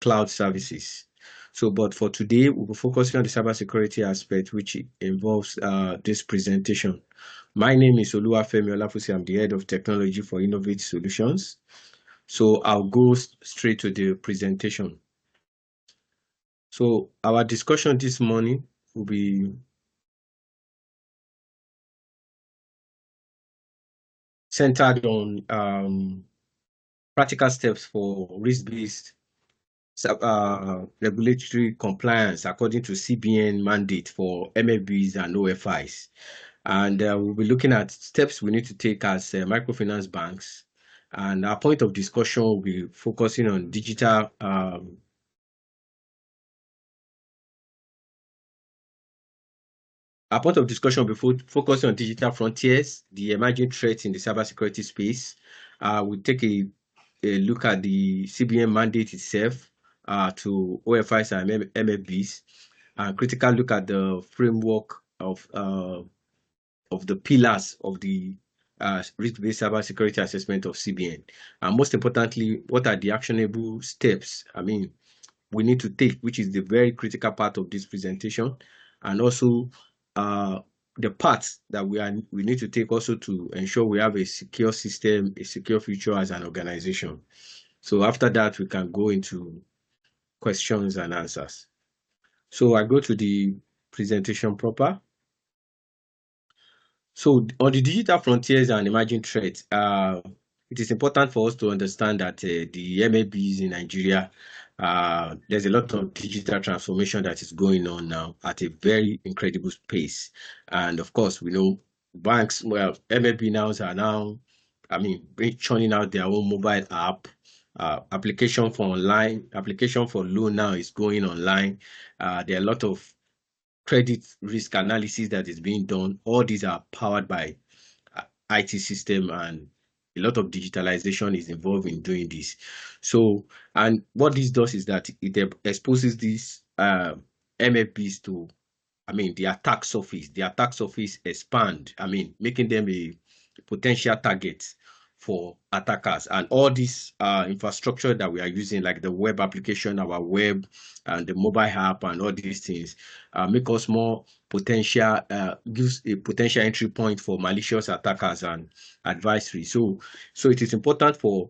cloud services. So, but for today, we'll be focusing on the cybersecurity aspect, which involves this presentation. My name is Oluwafemi Olafusi. I'm the head of technology for Innovate Solutions. So I'll go straight to the presentation. So our discussion this morning will be centered on practical steps for risk-based regulatory compliance according to CBN mandate for MFBs and OFIs. And we'll be looking at steps we need to take as microfinance banks. And our point of discussion will be focusing on digital Our point of discussion will be focusing on digital frontiers, the emerging threats in the cybersecurity space. We'll take a look at the CBN mandate itself to OFIs and MFBs, and critical look at the framework of the pillars of the risk-based cybersecurity assessment of CBN. And most importantly, what are the actionable steps, we need to take, which is the very critical part of this presentation, and also the parts that we need to take also to ensure we have a secure system, a secure future as an organization. So after that, we can go into questions and answers. So I go to the presentation proper. So on the digital frontiers and emerging threats, it is important for us to understand that the MABs in Nigeria, there's a lot of digital transformation that is going on now at a very incredible pace. And of course, we know banks, well, MAB now are now, churning out their own mobile app. Application for loan now is going online. There are a lot of credit risk analysis that is being done. All these are powered by IT system, and a lot of digitalization is involved in doing this. So, and what this does is that it exposes these MFBs to, the attack surface. The attack surface expand, making them a potential target for attackers. And all this infrastructure that we are using, like the web application, our web, and the mobile app, and all these things, make us more potential, gives a potential entry point for malicious attackers and advisory. So it is important for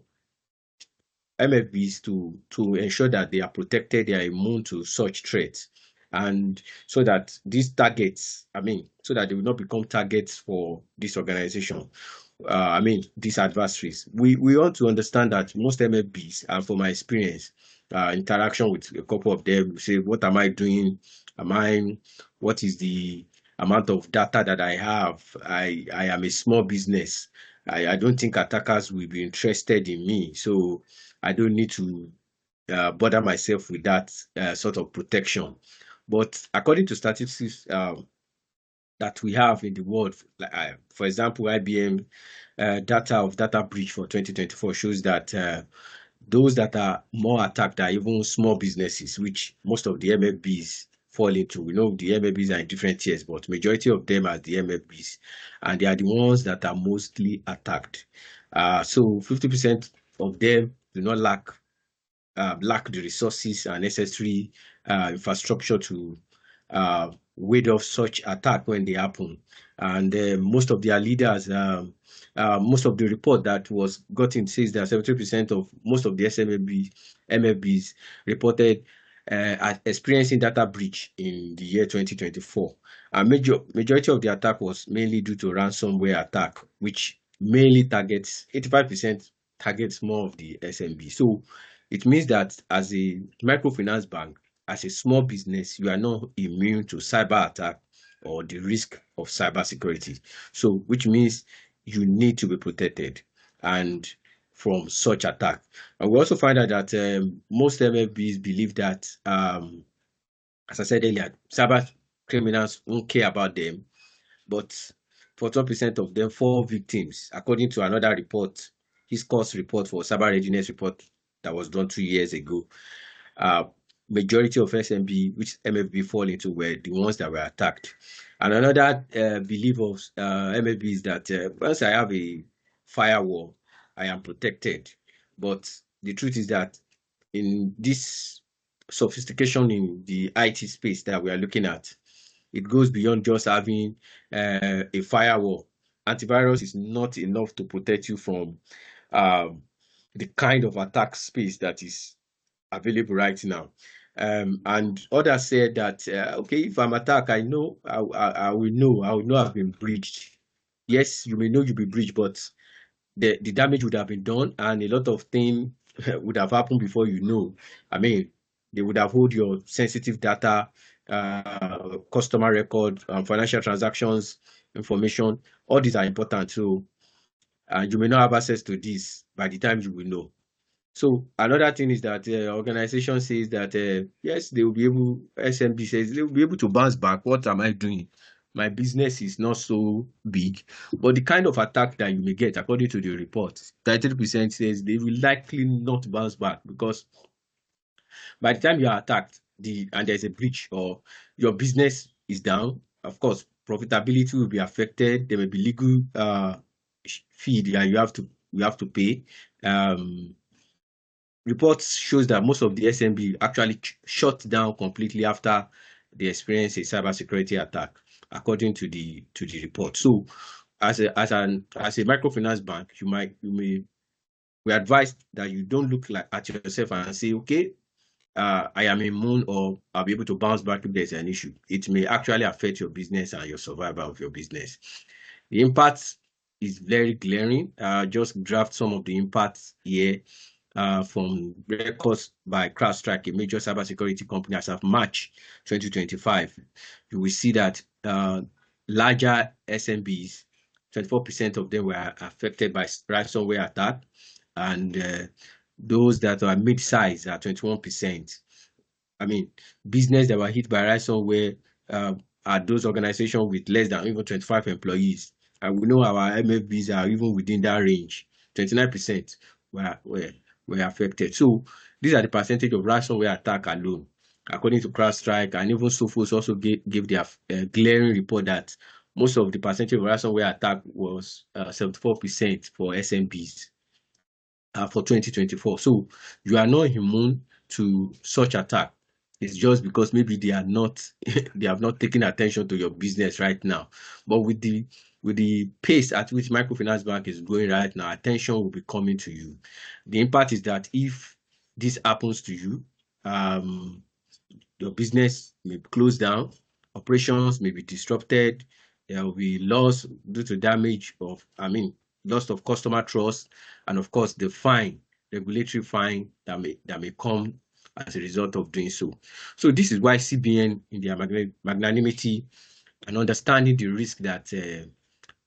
MFBs to ensure that they are protected, they are immune to such threats, and so that these targets, so that they will not become targets for this organization. These adversaries. We want to understand that most MFBs, and from my experience, interaction with a couple of them, say, what am I doing? What is the amount of data that I have? I am a small business. I don't think attackers will be interested in me. So I don't need to bother myself with that sort of protection. But according to statistics that we have in the world, for example, IBM data breach for 2024 shows that those that are more attacked are even small businesses, which most of the MFBs fall into. We know the MFBs are in different tiers, but majority of them are the MFBs, and they are the ones that are mostly attacked. So 50% of them do not lack the resources and necessary infrastructure to ward off such attack when they happen. And most of their leaders, most of the report that was gotten says that 70% of most of the MFBs reported experiencing data breach in the year 2024. And majority of the attack was mainly due to ransomware attack, which mainly targets 85% targets more of the SMB. So it means that as a microfinance bank, as a small business, you are not immune to cyber attack or the risk of cybersecurity. So, which means you need to be protected and from such attack. And we also find out that most MFBs believe that, as I said earlier, cyber criminals won't care about them, but 41% of them fall victims, according to another report, his course report for cyber readiness report that was done 2 years ago. Majority of SMB, which MFB fall into, were the ones that were attacked. And another belief of MFB is that once I have a firewall, I am protected. But the truth is that in this sophistication in the IT space that we are looking at, it goes beyond just having a firewall. Antivirus is not enough to protect you from um, the kind of attack space that is available right now. And others said that, okay, if I'm attacked, I know I will know I've been breached. Yes, you may know you'll be breached, but the damage would have been done, and a lot of things would have happened before you know. I mean, they would have hold your sensitive data, customer record, financial transactions, information. All these are important. So, you may not have access to this by the time you will know. So another thing is that organization says that yes, they will be able. SMB says they will be able to bounce back. What am I doing? My business is not so big, but the kind of attack that you may get, according to the report, 33% says they will likely not bounce back because by the time you are attacked, and there's a breach or your business is down, of course, profitability will be affected. There may be legal fee that you have to pay. Um, Reports shows that most of the SMB actually shut down completely after they experienced a cybersecurity attack, according to the report. So, as a microfinance bank, you may we advise that you don't look like at yourself and say, okay, I am immune or I'll be able to bounce back if there's an issue. It may actually affect your business and your survival of your business. The impact is very glaring. Just draft some of the impacts here from records by CrowdStrike, a major cybersecurity company, as of March 2025. You will see that larger SMBs, 24% of them were affected by ransomware attack, and those that are mid-size are 21%. I mean, business that were hit by ransomware are those organizations with less than even 25 employees. And we know our MFBs are even within that range. 29% were affected. So these are the percentage of ransomware attack alone. According to CrowdStrike, and even Sophos also gave their glaring report that most of the percentage of ransomware attack was 74% for SMBs for 2024. So you are not immune to such attack. It's just because maybe they are not they have not taken attention to your business right now. But with the pace at which microfinance bank is going right now, attention will be coming to you. The impact is that if this happens to you, your business may close down, operations may be disrupted, there will be loss due to damage of, loss of customer trust, and of course the fine, regulatory fine that may come as a result of doing so. So this is why CBN, in their magnanimity and understanding the risk that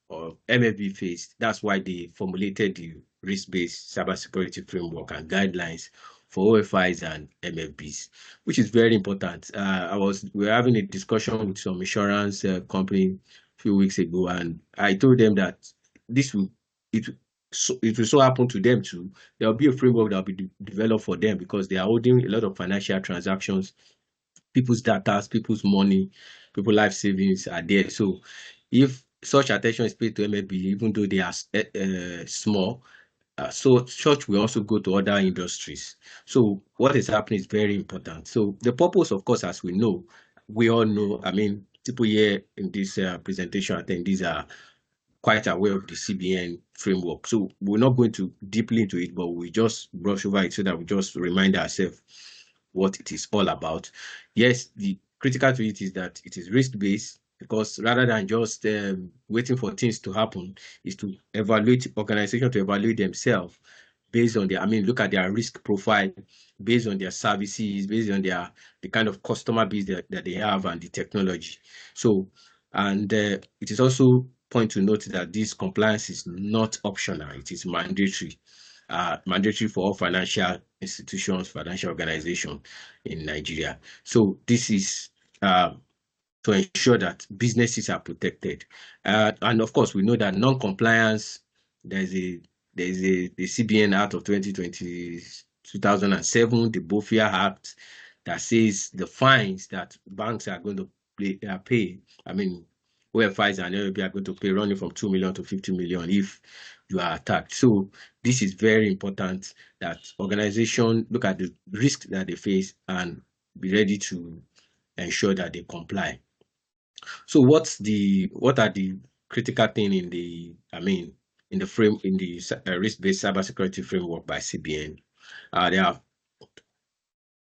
or MFB faced. That's why they formulated the risk-based cybersecurity framework and guidelines for OFIs and MFBs, which is very important. We were having a discussion with some insurance company a few weeks ago, and I told them that this will it it will so happen to them too. There will be a framework that will be developed for them because they are holding a lot of financial transactions, people's data, people's money, people's life savings are there. So if such attention is paid to MFB, even though they are small, so such will also go to other industries. So what is happening is very important. So the purpose, of course, as we all know, people here in this presentation, I think these are quite aware of the CBN framework. So we're not going to deeply into it, but we just brush over it so that we just remind ourselves what it is all about. Yes, the critical to it is that it is risk-based, because rather than just waiting for things to happen, is to evaluate organizations to evaluate themselves based on look at their risk profile, based on their services, based on the kind of customer base that they have and the technology. So, and it is also point to note that this compliance is not optional; it is mandatory. Mandatory for all financial institutions, financial organizations in Nigeria. So this is to ensure that businesses are protected. And of course, we know that non-compliance, there's a the CBN Act of 2007, the BOFIA Act, that says the fines that banks are going to pay, OFIs and LLB are going to pay, running from 2 million to 50 million if you are attacked. So this is very important that organization look at the risk that they face and be ready to ensure that they comply. So what are the critical thing in the in the risk-based cybersecurity framework by CBN? There are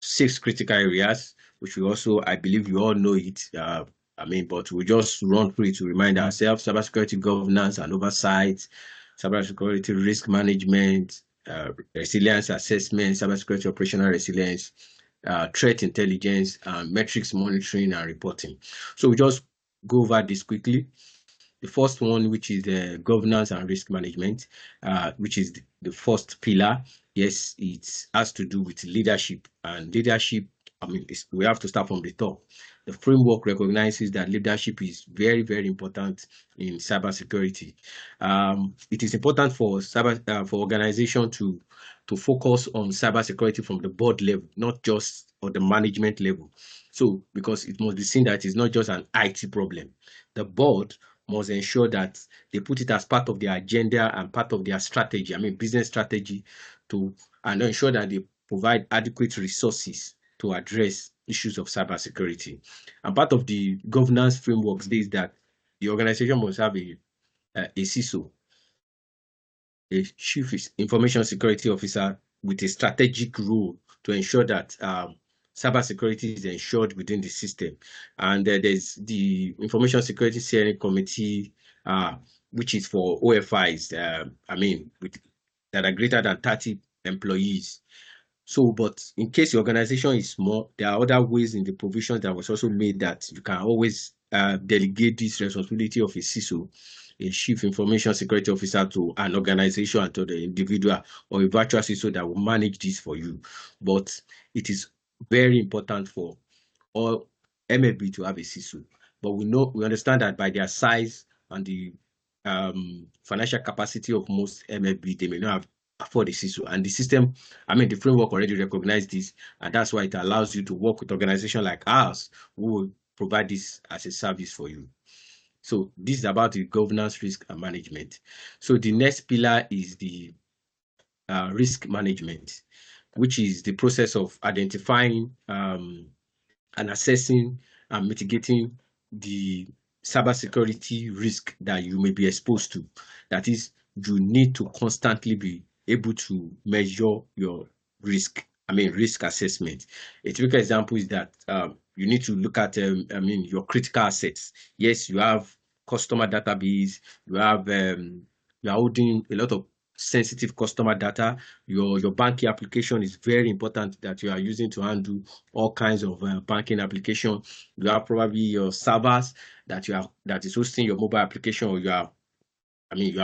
6 critical areas, which we also, I believe you all know it. But we just run through it to remind ourselves: cybersecurity governance and oversight, cybersecurity risk management, resilience assessment, cybersecurity operational resilience, threat intelligence, metrics monitoring and reporting. So we just go over this quickly. The first one, which is the governance and risk management, which is the first pillar. Yes, it has to do with leadership. And leadership, we have to start from the top. The framework recognizes that leadership is very, very important in cybersecurity. It is important for for organization to focus on cybersecurity from the board level, not just on the management level. So, because it must be seen that it's not just an IT problem. The board must ensure that they put it as part of their agenda and part of their strategy, business strategy, and ensure that they provide adequate resources to address issues of cybersecurity. And part of the governance framework is that the organization must have a CISO, a Chief Information Security Officer, with a strategic role to ensure that cybersecurity is ensured within the system. And there's the Information Security Steering Committee, which is for OFIs, that are greater than 30 employees. So, but in case the organization is small, there are other ways in the provisions that was also made that you can always delegate this responsibility of a CISO, a Chief Information Security Officer, to an organization and to the individual, or a virtual CISO that will manage this for you. But it is very important for all MFB to have a CISO. But we understand that by their size and the financial capacity of most MFB, they may not have afford a CISO. And the system, the framework already recognized this, and that's why it allows you to work with organizations like ours who will provide this as a service for you. So this is about the governance, risk, and management. So the next pillar is the risk management, which is the process of identifying and assessing and mitigating the cybersecurity risk that you may be exposed to. That is, you need to constantly be able to measure your risk assessment. A typical example is that you need to look at your critical assets. Yes, you have customer database, you are holding a lot of sensitive customer data. Your banking application is very important that you are using to handle all kinds of banking application. You have probably your servers that is hosting your mobile application, or you are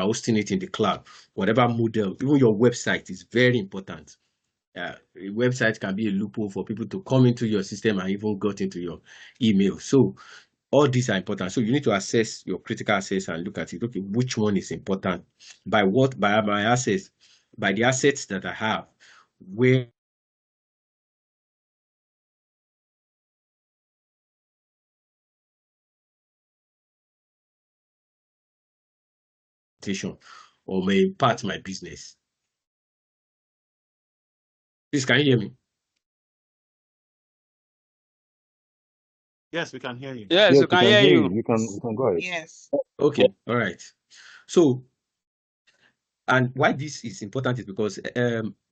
hosting it in the cloud. Whatever model, even your website is very important. A website can be a loophole for people to come into your system and even got into your email. So all these are important. So you need to assess your critical assets and look at it. Okay, which one is important? By what? By my assets, by the assets that I have, where or may impact my business. Please, can you hear me? Yes, we can hear you. Yes, Yes, we can hear you. You can go ahead. Yes. Okay, all right. So, and why this is important is because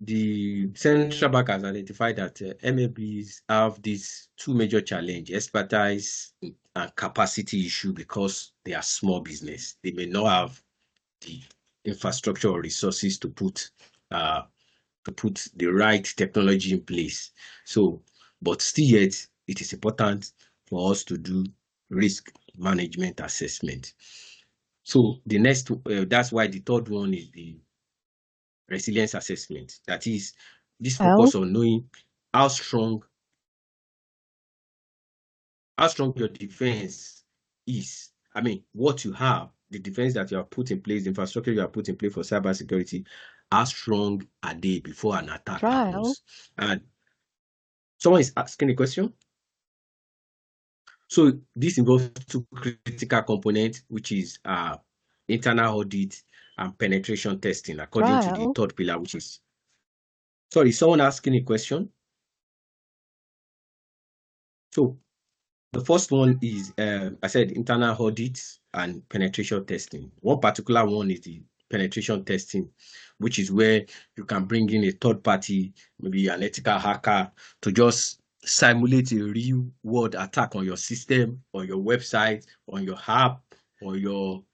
the central bank has identified that MABs have these 2 major challenges: expertise and capacity issue, because they are small business. They may not have the infrastructure or resources to put the right technology in place. So, but still yet, it is important for us to do risk management assessment. So the next, that's why the third one is the resilience assessment. That is, this focus on knowing how strong your defense is. What you have, the defense that you have put in place, the infrastructure you have put in place for cybersecurity, how strong are they before an attack happens? And someone is asking a question. So this involves 2 critical components, which is internal audit and penetration testing, according to the Wow. third pillar, which is, sorry, someone asking a question. So the first one is, I said, internal audits and penetration testing. One particular one is the penetration testing, which is where you can bring in a third party, maybe an ethical hacker, to just simulate a real world attack on your system, on your website, on your app, or your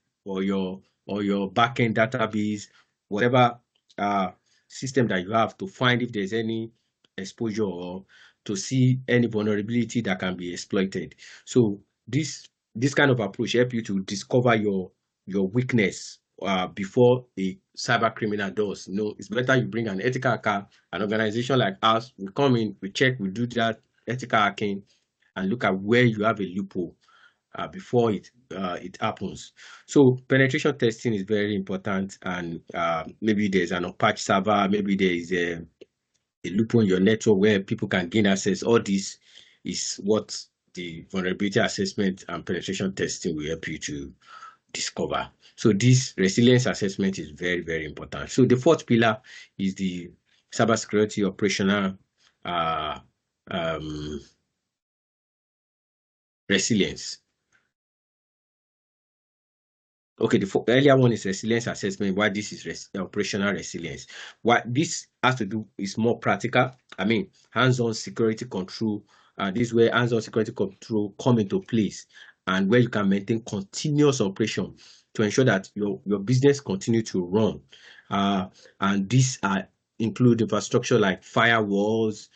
backend database, whatever uh, system that you have, to find if there's any exposure or to see any vulnerability that can be exploited. So this kind of approach help you to discover your weakness before a cyber criminal does. It's better you bring an ethical hacker, an organization like us. We come in, we check, we do that ethical hacking, and look at where you have a loophole before it happens. So penetration testing is very important, and maybe there's an unpatched server, maybe there is a loophole in your network where people can gain access. All this is what the vulnerability assessment and penetration testing will help you to discover. So this resilience assessment is very, very important. So the fourth pillar is the cybersecurity operational uh, um, resilience. Okay, the earlier one is resilience assessment. Why this is operational resilience? What this has to do is more practical. I mean, hands-on security control. This is where hands-on security control come into place, and where you can maintain continuous operation to ensure that your business continue to run. And these are include infrastructure like firewalls,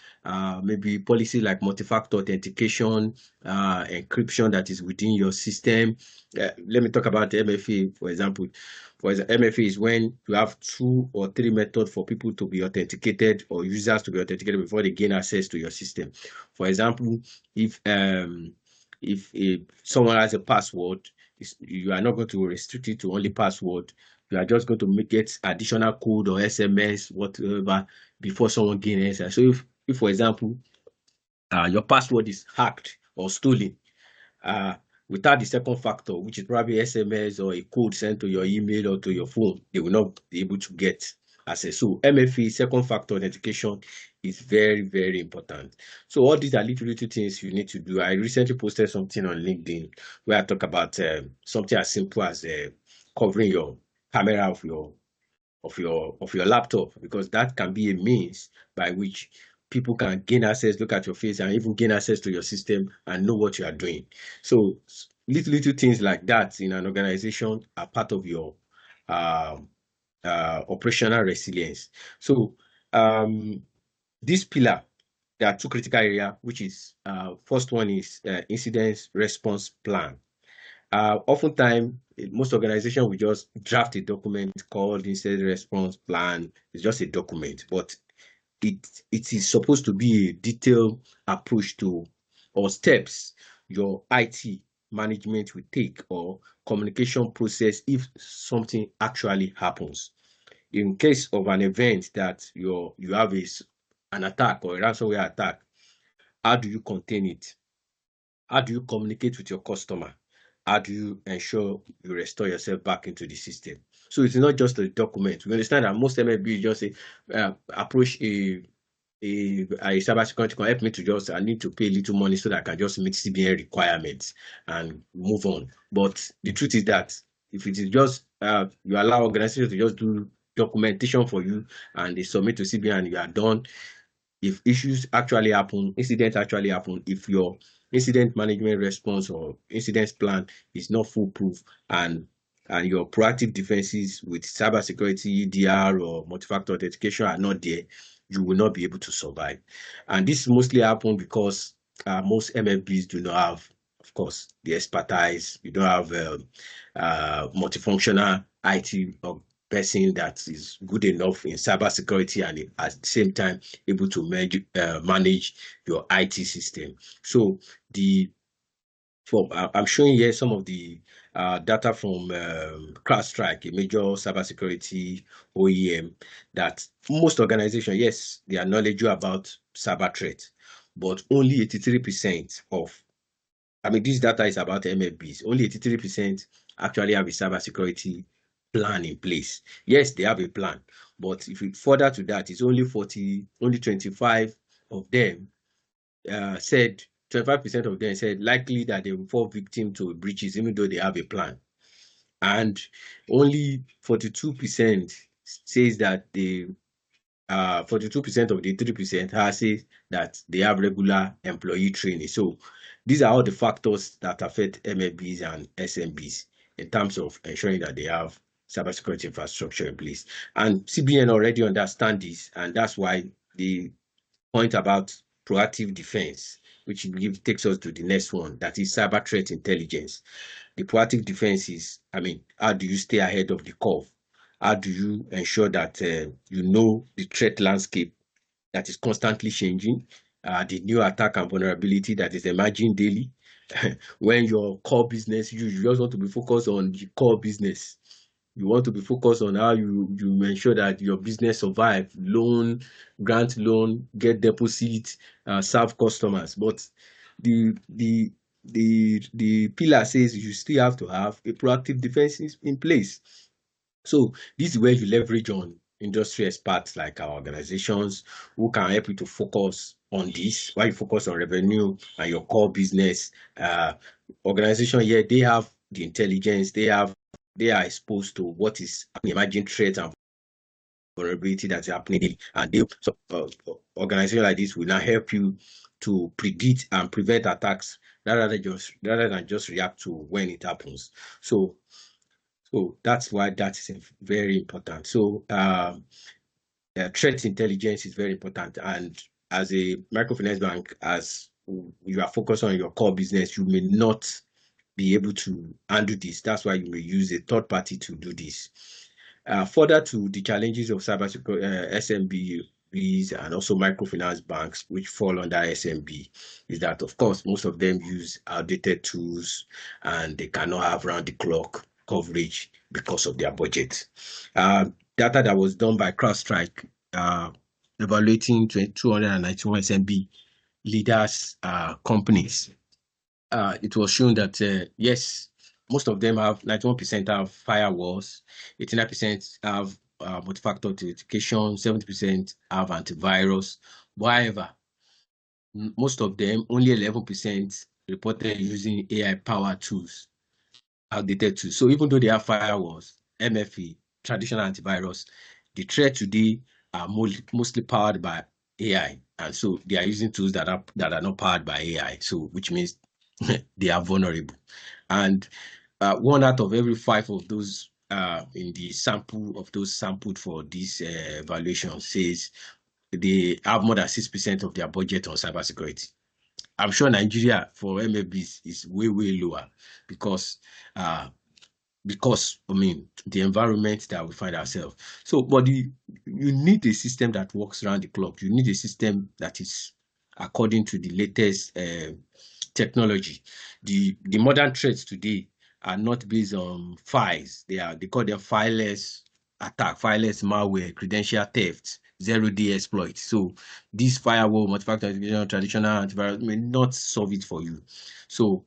maybe policy like multi-factor authentication, encryption that is within your system. Let me talk about the MFA, for example. MFA is when you have 2 or 3 methods for people to be authenticated or users to be authenticated before they gain access to your system. For example, if someone has a password, you are not going to restrict it to only password. You are just going to get additional code or SMS, whatever, before someone gains access. So if for example, your password is hacked or stolen, uh, without the second factor, which is probably SMS or a code sent to your email or to your phone, they will not be able to get access. So MFA, second factor authentication, is very, very important. So all these are little things you need to do. I recently posted something on LinkedIn where I talk about something as simple as covering your camera of your laptop, because that can be a means by which people can gain access, look at your face, and even gain access to your system and know what you are doing. So little things like that in an organization are part of your um, operational resilience. So this pillar, there are two critical areas, which is first one is incident response plan. Oftentimes, most organizations will just draft a document called incident response plan. It's just a document, but it is supposed to be a detailed approach to or steps your IT management will take or communication process if something actually happens. In case of an event that you have an attack or a ransomware attack, how do you contain it? How do you communicate with your customer? How do you ensure you restore yourself back into the system? So it's not just a document. We understand that most MFB just say, approach a cybersecurity can help me to just, I need to pay a little money so that I can just meet CBN requirements and move on. But the truth is that if it is just, you allow organizations to just do documentation for you and they submit to CBN and you are done, if issues actually happen, incidents actually happen, if your incident management response or incident plan is not foolproof and your proactive defenses with cybersecurity, EDR, or multi-factor authentication are not there, you will not be able to survive. And this mostly happen because most MFBs do not have, of course, the expertise. You don't have multifunctional IT or person that is good enough in cybersecurity and at the same time able to manage your IT system. So I'm showing here some of the data from CrowdStrike, a major cybersecurity OEM, that most organizations, yes, they are knowledgeable about cyber threat, but only 83% this data is about MFBs. Only 83% actually have a cybersecurity plan in place. Yes, they have a plan, but if you further to that, it's only 25 of them said 25% of them said likely that they will fall victim to breaches, even though they have a plan. And only 42% says that they 42% of the 3% has said that they have regular employee training. So these are all the factors that affect MFBs and SMBs in terms of ensuring that they have cybersecurity infrastructure in place. And CBN already understand this, and that's why the point about proactive defense, which takes us to the next one, that is cyber threat intelligence. The proactive defense is, how do you stay ahead of the curve? How do you ensure that you know the threat landscape that is constantly changing, the new attack and vulnerability that is emerging daily? When your core business, you just want to be focused on the core business. You want to be focused on how you ensure that your business survive, grant loan, get deposit, serve customers. But the pillar says you still have to have a proactive defense in place. So this is where you leverage on industry experts like our organizations who can help you to focus on this, while you focus on revenue and your core business. Organization here, they have the intelligence, they are exposed to what is emerging threats and vulnerability that's happening, and organization like this will now help you to predict and prevent attacks rather than just react to when it happens. So that's why that is very important. So threat intelligence is very important, and as a microfinance bank, as you are focused on your core business, you may not be able to handle this. That's why you may use a third party to do this. Further to the challenges of cybersecurity, SMBs and also microfinance banks, which fall under SMB, is that, of course, most of them use outdated tools and they cannot have round-the-clock coverage because of their budget. Data that was done by CrowdStrike evaluating 291 SMB leaders companies, it was shown that yes, most of them have 91% have firewalls, 89% have multi-factor authentication, 70% have antivirus. But however, most of them, only 11% reported using AI-powered tools, outdated tools. So even though they have firewalls, MFA, traditional antivirus, the threat today are mostly powered by AI, and so they are using tools that are not powered by AI. So which means they are vulnerable. And 1 out of every 5 of those in the sample of those sampled for this evaluation says they have more than 6% of their budget on cybersecurity. I'm sure Nigeria for MFBs is way lower because the environment that we find ourselves. So, but you need a system that works around the clock. You need a system that is according to the latest technology. The modern threats today are not based on files. They call them fileless attack, fileless malware, credential theft, zero-day exploit. So this firewall, multi-factor authentication, traditional antivirus may not solve it for you. So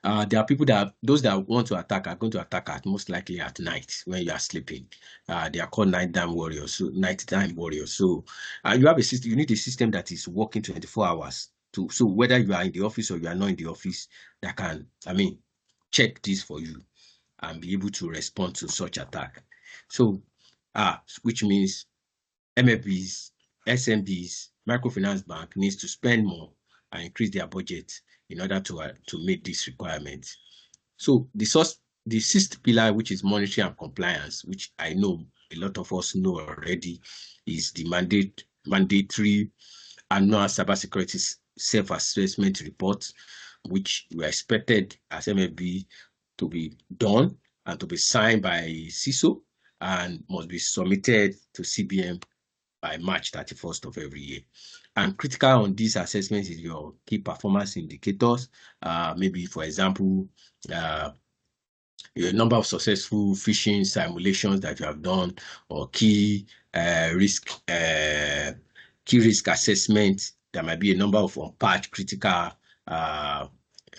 there are people those that want to attack are going to attack most likely at night when you are sleeping. They are called nighttime warriors. So you have a system. You need a system that is working 24 hours. So whether you are in the office or you are not in the office, that can, check this for you and be able to respond to such attack. So, which means MFBs, SMBs, microfinance bank needs to spend more and increase their budget in order to meet these requirements. So the 6th pillar, which is monitoring and compliance, which I know a lot of us know already, is the mandatory annual cybersecurity self-assessment report, which we are expected as MFB to be done and to be signed by CISO and must be submitted to CBN by March 31st of every year. And critical on these assessments is your key performance indicators. Maybe, for example, your number of successful phishing simulations that you have done, or key risk assessment. There might be a number of unpatched critical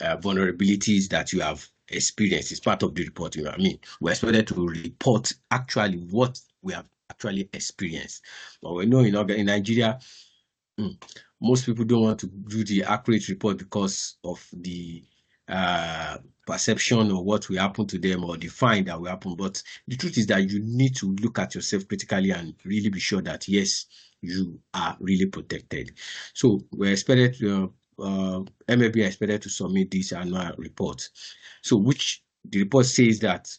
vulnerabilities that you have experience. It's part of the report. You know what I mean? We're expected to report actually what we have actually experienced. But we know in Nigeria, most people don't want to do the accurate report because of the perception of what will happen to them or the fine that will happen. But the truth is that you need to look at yourself critically and really be sure that, yes, you are really protected. So we're expected to, MLB are expected to submit this annual report. So which the report says that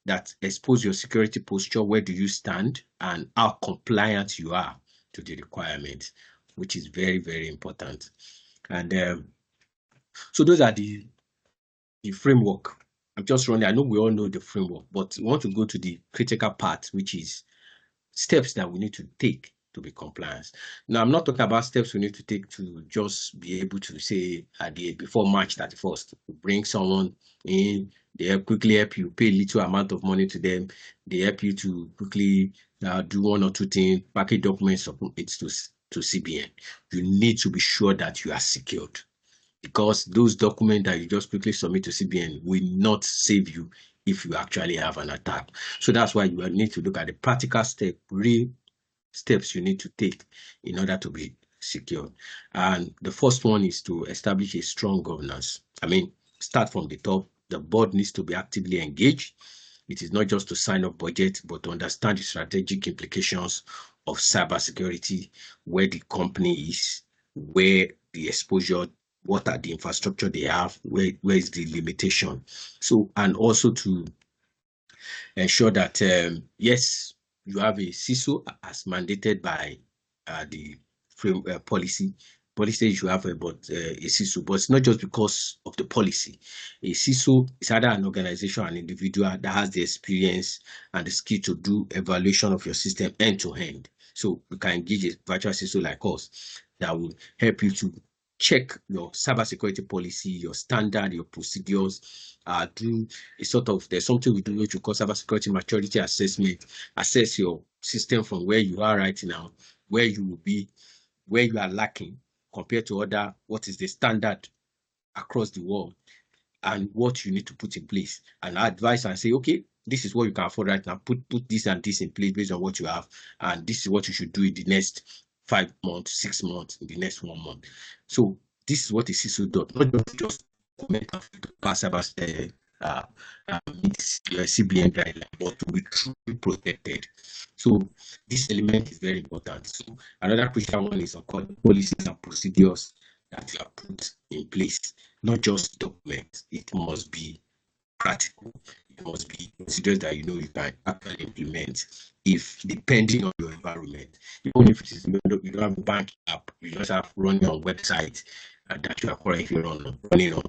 that expose your security posture, where do you stand, and how compliant you are to the requirement, which is very, very important. And so those are the framework. I'm just running. I know we all know the framework, but we want to go to the critical part, which is steps that we need to take to be compliant. Now, I'm not talking about steps we need to take to just be able to say before March 31st, bring someone in, they quickly help you, pay a little amount of money to them, they help you to quickly do one or two things, package documents, submit it to CBN. You need to be sure that you are secured, because those documents that you just quickly submit to CBN will not save you if you actually have an attack. So that's why you need to look at the practical real steps you need to take in order to be secure. And the first one is to establish a strong governance. I mean, start from the top. The board needs to be actively engaged. It is not just to sign up budget, but to understand the strategic implications of cybersecurity, where the company is, where the exposure, what are the infrastructure they have, where is the limitation. So, and also to ensure that, yes, you have a CISO as mandated by the frame policy. Policy you should have a CISO, but it's not just because of the policy. A CISO is either an organization or an individual that has the experience and the skill to do evaluation of your system end to end. So we can engage a virtual CISO like us that will help you to check your cybersecurity policy, your standard, your procedures, do a sort of, there's something we do which we call cybersecurity maturity assessment, assess your system from where you are right now, where you will be, where you are lacking compared to other, what is the standard across the world, and what you need to put in place, and advise and say, okay, this is what you can afford right now, put this and this in place based on what you have, and this is what you should do in the next 5 months, 6 months, in the next 1 month. So this is what a CISO does, not just comment to pass about CBN guideline, but to be truly protected. So this element is very important. So another crucial one is policies and procedures that you are put in place, not just documents. It must be practical. It must be procedures that you can actually implement, if depending on your environment. Even if it is, you don't have a bank app, you just have running on website that you are currently running on.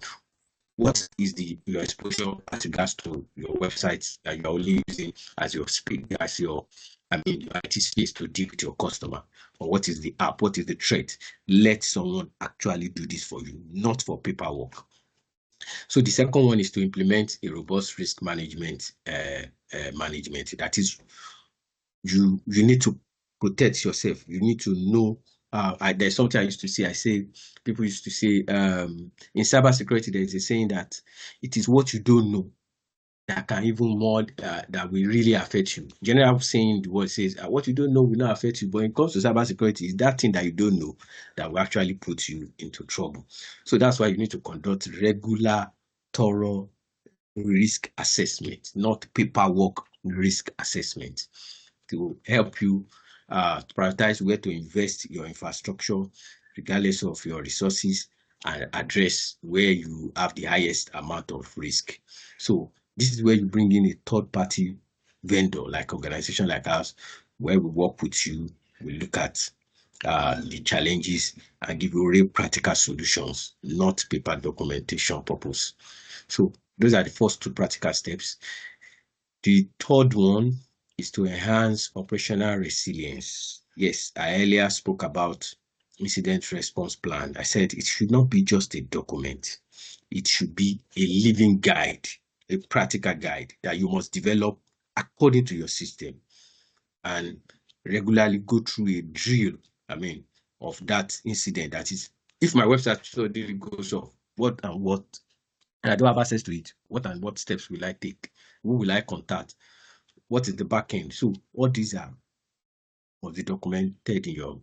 What is your exposure as regards to your websites that you are only using as your your IT space to deal with your customer? Or what is the app? What is the threat? Let someone actually do this for you, not for paperwork. So the second one is to implement a robust risk management. That is, you need to protect yourself. You need to know. There's something I used to say. People used to say, in cybersecurity, there is a saying that it is what you don't know that can even more that will really affect you. General saying, the word says, what you don't know will not affect you. But when it comes to cybersecurity, it's that thing that you don't know that will actually put you into trouble. So that's why you need to conduct regular, thorough risk assessment, not paperwork risk assessment, to help you prioritize where to invest your infrastructure, regardless of your resources, and address where you have the highest amount of risk. So this is where you bring in a third-party vendor, like organization like us, where we work with you, we look at the challenges and give you real practical solutions, not paper documentation purpose. So those are the first two practical steps. The third one is to enhance operational resilience. Yes, I earlier spoke about incident response plan. I said it should not be just a document. It should be a living guide, a practical guide that you must develop according to your system, and regularly go through a drill, of that incident. That is, if my website suddenly goes off, what and what and I don't have access to it, what steps will I take? Who will I contact? What is the back end? So all these are must be documented in your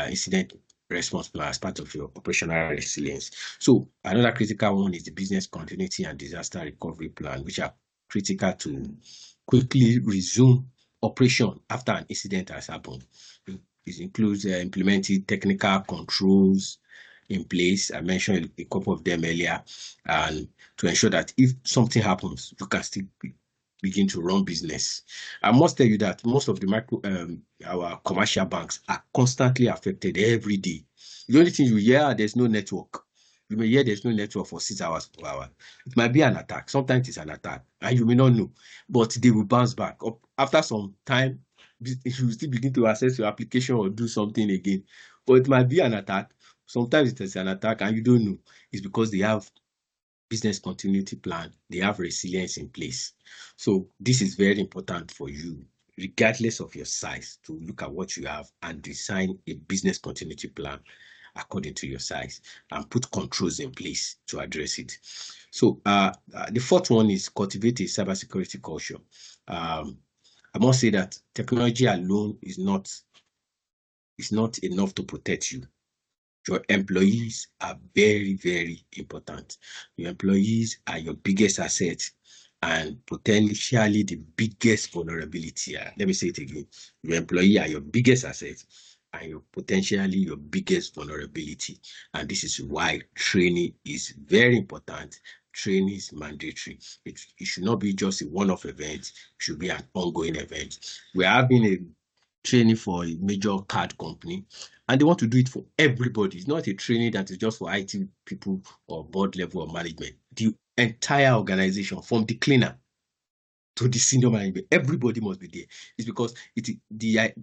incident response plan as part of your operational resilience. So another critical one is the business continuity and disaster recovery plan, which are critical to quickly resume operation after an incident has happened. It includes implementing technical controls in place. I mentioned a couple of them earlier, and to ensure that if something happens, you can still begin to run business. I must tell you that most of the our commercial banks are constantly affected every day. The only thing you hear, there's no network. You may hear there's no network for 6 hours, 4 hours. It might be an attack. Sometimes it's an attack, and you may not know, but they will bounce back. After some time, you still begin to access your application or do something again. But it might be an attack. Sometimes it is an attack, and you don't know. It's because they have business continuity plan, they have resilience in place. So this is very important for you, regardless of your size, to look at what you have and design a business continuity plan according to your size and put controls in place to address it. So the fourth one is cultivate a cybersecurity culture. I must say that technology alone is not enough to protect you. Your employees are very, very important. Your employees are your biggest asset and potentially the biggest vulnerability. Let me say it again. Your employee are your biggest asset and potentially your biggest vulnerability. And this is why training is very important. Training is mandatory. It should not be just a one-off event. It should be an ongoing event. We're having a training for a major card company, and they want to do it for everybody. It's not a training that is just for IT people or board level or management. The entire organization, from the cleaner to the senior management, everybody must be there. It's because the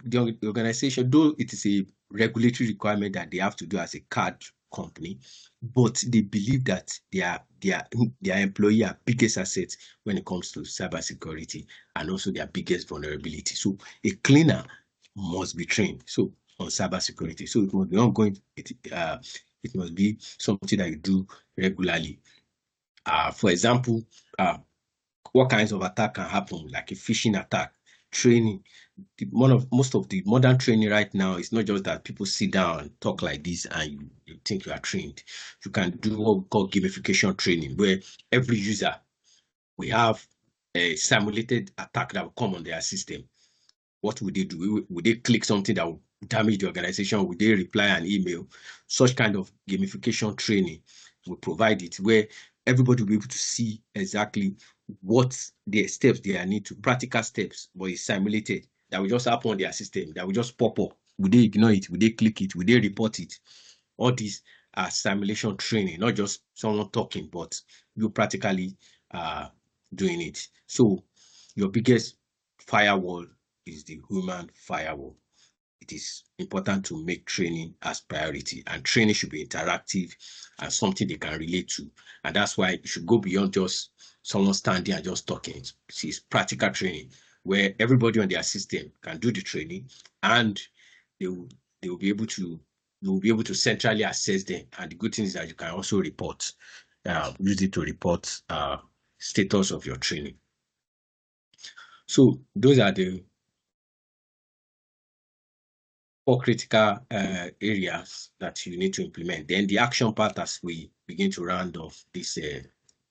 organization, though it is a regulatory requirement that they have to do as a card company, but they believe that their employee are biggest assets when it comes to cybersecurity and also their biggest vulnerability. So a cleaner must be trained on cybersecurity. So it must be ongoing. It must be something that you do regularly. For example, what kinds of attack can happen, like a phishing attack, training. Most of the modern training right now is not just that people sit down and talk like this and you think you are trained. You can do what we call gamification training, where every user we have a simulated attack that will come on their system. What would they do? Would they click something that will damage the organization? Would they reply an email? Such kind of gamification training will provide it, where everybody will be able to see exactly what the steps they need to, practical steps, but it's simulated, that will just happen on their system, that will just pop up. Would they ignore it? Would they click it? Would they report it? All these are simulation training, not just someone talking, but you practically doing it. So your biggest firewall is the human firewall. It is important to make training as priority, and training should be interactive and something they can relate to. And that's why it should go beyond just someone standing and just talking. It's practical training where everybody on their system can do the training, and they will be able to you will be able to centrally access them. And the good thing is that you can also report, use it to report status of your training. So those are the 4 critical areas that you need to implement. Then the action part, as we begin to round off this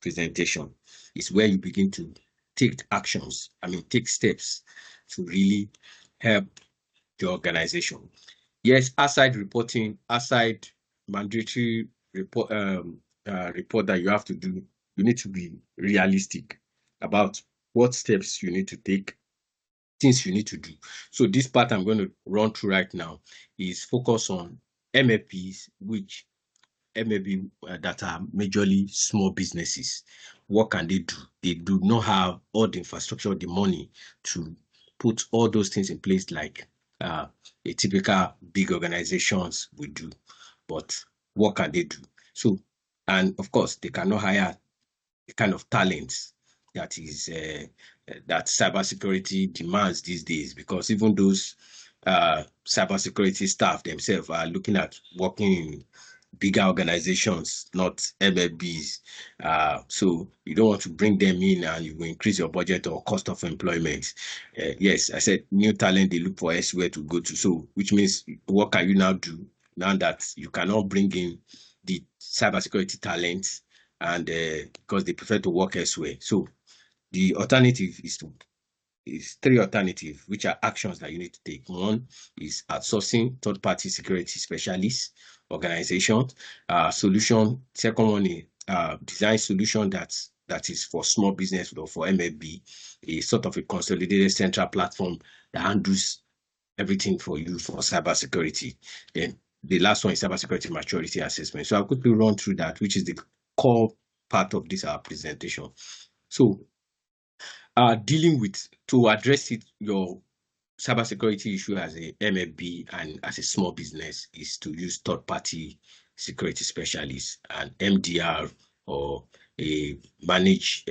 presentation, is where you begin to take actions. Take steps to really help your organization. Yes, aside reporting, aside mandatory report that you have to do, you need to be realistic about what steps you need to take, things you need to do. So this part I'm going to run through right now is focus on MFPs, which MFP that are majorly small businesses. What can they do? They do not have all the infrastructure, the money to put all those things in place like a typical big organizations would do. But what can they do? So, and of course, they cannot hire the kind of talents that is that cybersecurity demands these days, because even those cybersecurity staff themselves are looking at working in bigger organizations, not MFBs. So you don't want to bring them in and you will increase your budget or cost of employment. Yes, I said new talent, they look for elsewhere to go to. So which means what can you now do now that you cannot bring in the cybersecurity talent and because they prefer to work elsewhere. So the alternative is three alternatives, which are actions that you need to take. One is outsourcing third-party security specialists, organization, solution. Second one is design solution that is for small business or for MFB, a sort of a consolidated central platform that handles everything for you for cybersecurity. Then the last one is cybersecurity maturity assessment. So I'll quickly run through that, which is the core part of this our presentation. So dealing with to address it, your cybersecurity issue as a MFB and as a small business is to use third-party security specialists and MDR or a managed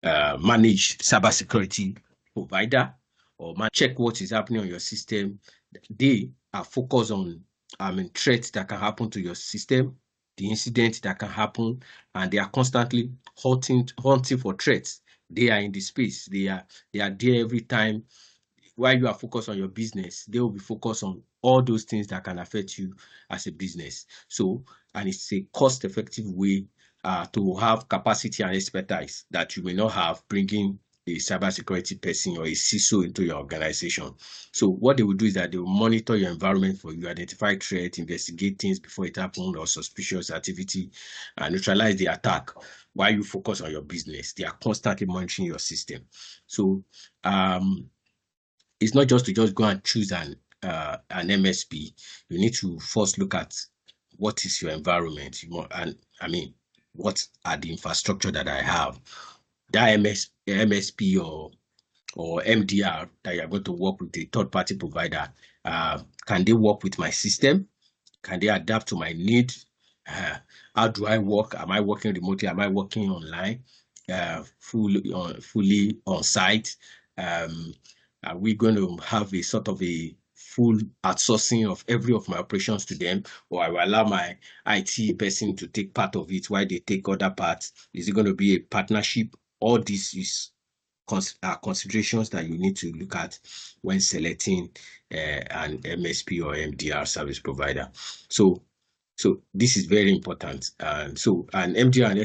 cybersecurity provider or check what is happening on your system. They are focused on threats that can happen to your system, the incidents that can happen, and they are constantly hunting for threats. They are in the space. They are there every time. While you are focused on your business, they will be focused on all those things that can affect you as a business. So, and it's a cost-effective way to have capacity and expertise that you may not have bringing a cybersecurity person or a CISO into your organization. So what they will do is that they will monitor your environment for you, identify threats, investigate things before it happens or suspicious activity, and neutralize the attack while you focus on your business. They are constantly monitoring your system. So it's not just to just go and choose an MSP. You need to first look at what is your environment. And I mean, what are the infrastructure that I have? That MSP or MDR that you're going to work with a third-party provider, can they work with my system? Can they adapt to my need? How do I work? Am I working remotely? Am I working online? Fully on site? Are we going to have a sort of a full outsourcing of every of my operations to them, or I will allow my IT person to take part of it while they take other parts? Is it going to be a partnership? All this is considerations that you need to look at when selecting an MSP or MDR service provider. So this is very important. So an MDR and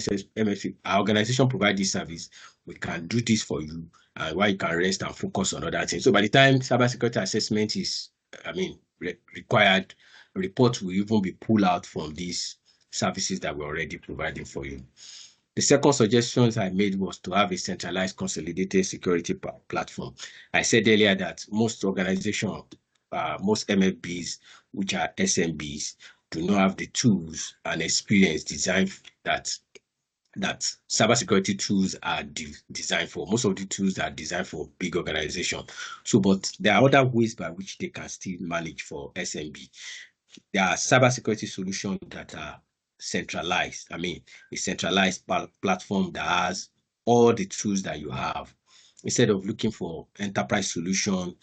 MSP, our organization provide this service. We can do this for you, while you can rest and focus on other things. So by the time cybersecurity assessment is, required, reports will even be pulled out from these services that we're already providing for you. The second suggestions I made was to have a centralized consolidated security platform. I said earlier that most organizations, most MFBs, which are SMBs, do not have the tools and experience designed that cybersecurity tools are designed for. Most of the tools are designed for big organizations. So, but there are other ways by which they can still manage for SMB. There are cybersecurity solutions that are centralized. I mean, a centralized platform that has all the tools that you have. Instead of looking for enterprise solution,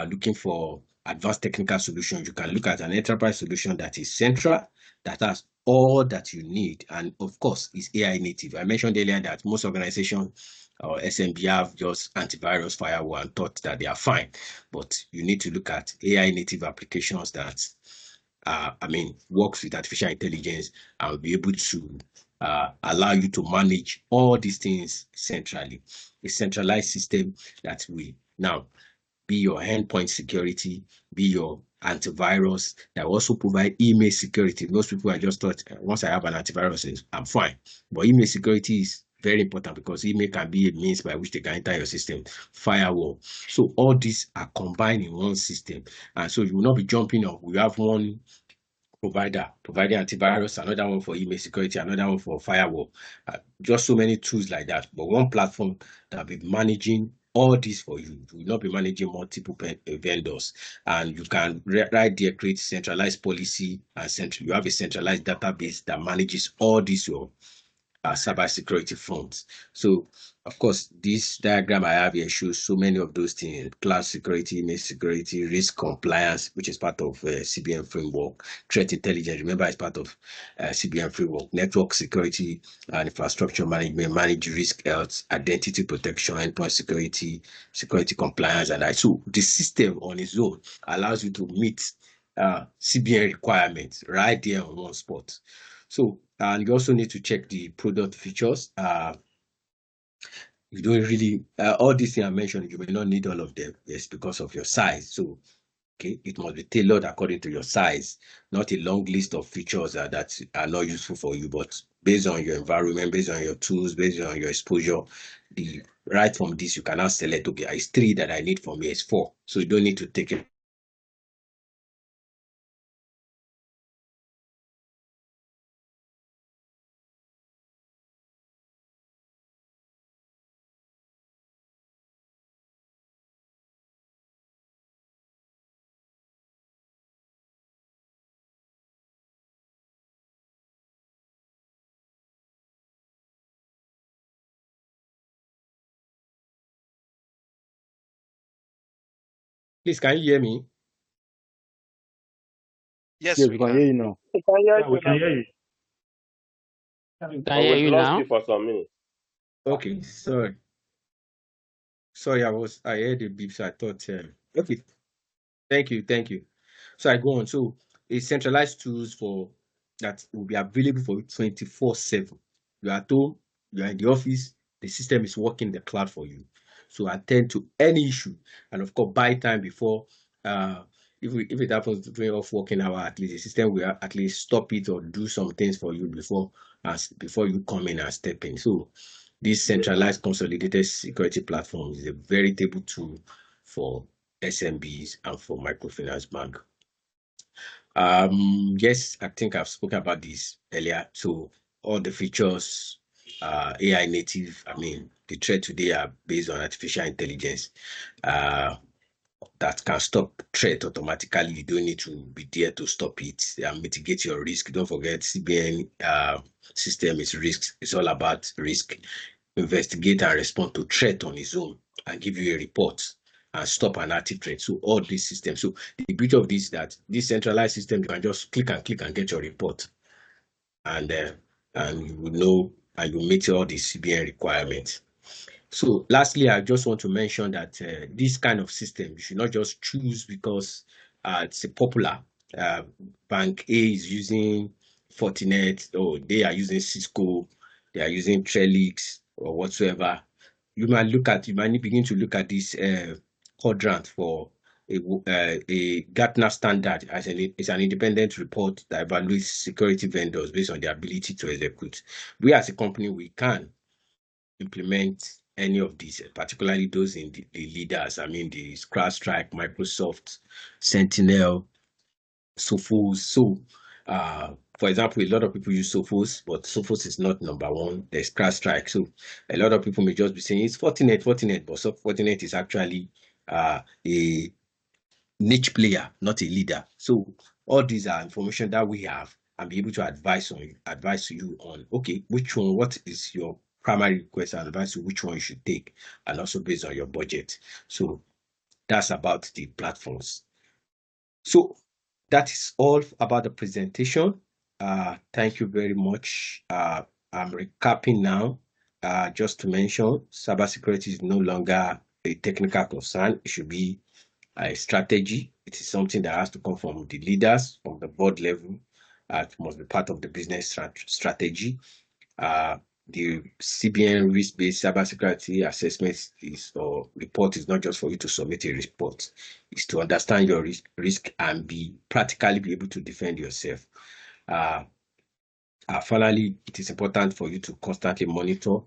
looking for advanced technical solution, you can look at an enterprise solution that is central, that has all that you need, and of course, is AI native. I mentioned earlier that most organizations or SMB have just antivirus, firewall, and thought that they are fine, but you need to look at AI native applications that works with artificial intelligence and will be able to allow you to manage all these things centrally. A centralized system that will now be your endpoint security, be your antivirus, that will also provide email security. Most people are just thought, once I have an antivirus, I'm fine. But email security is very important because email can be a means by which they can enter your system, firewall. So all these are combined in one system. And so you will not be jumping up. We have one provider providing antivirus, another one for email security, another one for firewall. Just so many tools like that. But one platform that will be managing all this for you. You will not be managing multiple vendors. And you can right there create centralized policy and you have a centralized database that manages all this cybersecurity front. So, of course, this diagram I have here shows so many of those things: cloud security, image security, risk compliance, which is part of CBN framework, threat intelligence, remember, it's part of CBN framework, network security and infrastructure management, manage risk health, identity protection, endpoint security, security compliance, and that. So the system on its own allows you to meet CBN requirements right there on one spot. So, and you also need to check the product features. You don't really, all these things I mentioned, you may not need all of them. Yes, because of your size. So, okay, it must be tailored according to your size, not a long list of features that are not useful for you, but based on your environment, based on your tools, based on your exposure. The right from this, you can now select, okay, it's 3 that I need from here, it's 4. So you don't need to take it. Please, can you hear me? Yes, Yes, we we can can. hear you now. We can hear Yeah, we you can now. hear you. We can But hear we you lost you now. for some minutes. Okay, sorry. Sorry, I heard the beep, so I thought, okay, thank you. So I go on. So a centralized tools for that will be available for you 24/7. You are at home, you are in the office, the system is working the cloud for you. So attend to any issue, and of course, buy time before. If it happens during off working hour, at least the system will at least stop it or do some things for you before you come in and step in. So this centralized consolidated security platform is a veritable tool for SMBs and for microfinance bank. Yes, I think I've spoken about this earlier. So all the features, AI native, I mean, the threat today are based on artificial intelligence. That can stop threat automatically. You don't need to be there to stop it and mitigate your risk. Don't forget, CBN system is risk. It's all about risk. Investigate and respond to threat on its own and give you a report and stop an active threat. So all these systems. So the beauty of this is that this centralized system, you can just click and get your report, and you will know and you meet all the CBN requirements. So lastly, I just want to mention that this kind of system, you should not just choose because it's a popular. Uh, Bank A is using Fortinet, or they are using Cisco, they are using Trellix or whatsoever. You might begin to look at this quadrant for a Gartner standard as it's an independent report that evaluates security vendors based on their ability to execute. We as a company, we can implement any of these, particularly those in the leaders. I mean, the CrowdStrike, Microsoft, Sentinel, Sophos. So, for example, a lot of people use Sophos, but Sophos is not number one. There's CrowdStrike. So, a lot of people may just be saying it's Fortinet, but Fortinet is actually a niche player, not a leader. So all these are information that we have and be able to advise you on, okay, what is your primary request, and advise you which one you should take, and also based on your budget. So that's about the platforms. So that is all about the presentation. Thank you very much. I'm recapping now. Just to mention, cybersecurity is no longer a technical concern. It should be a strategy. It is something that has to come from the leaders, from the board level. It must be part of the business strategy. The CBN risk-based cybersecurity assessment or report is not just for you to submit a report. It's to understand your risk and practically be able to defend yourself. Finally, it is important for you to constantly monitor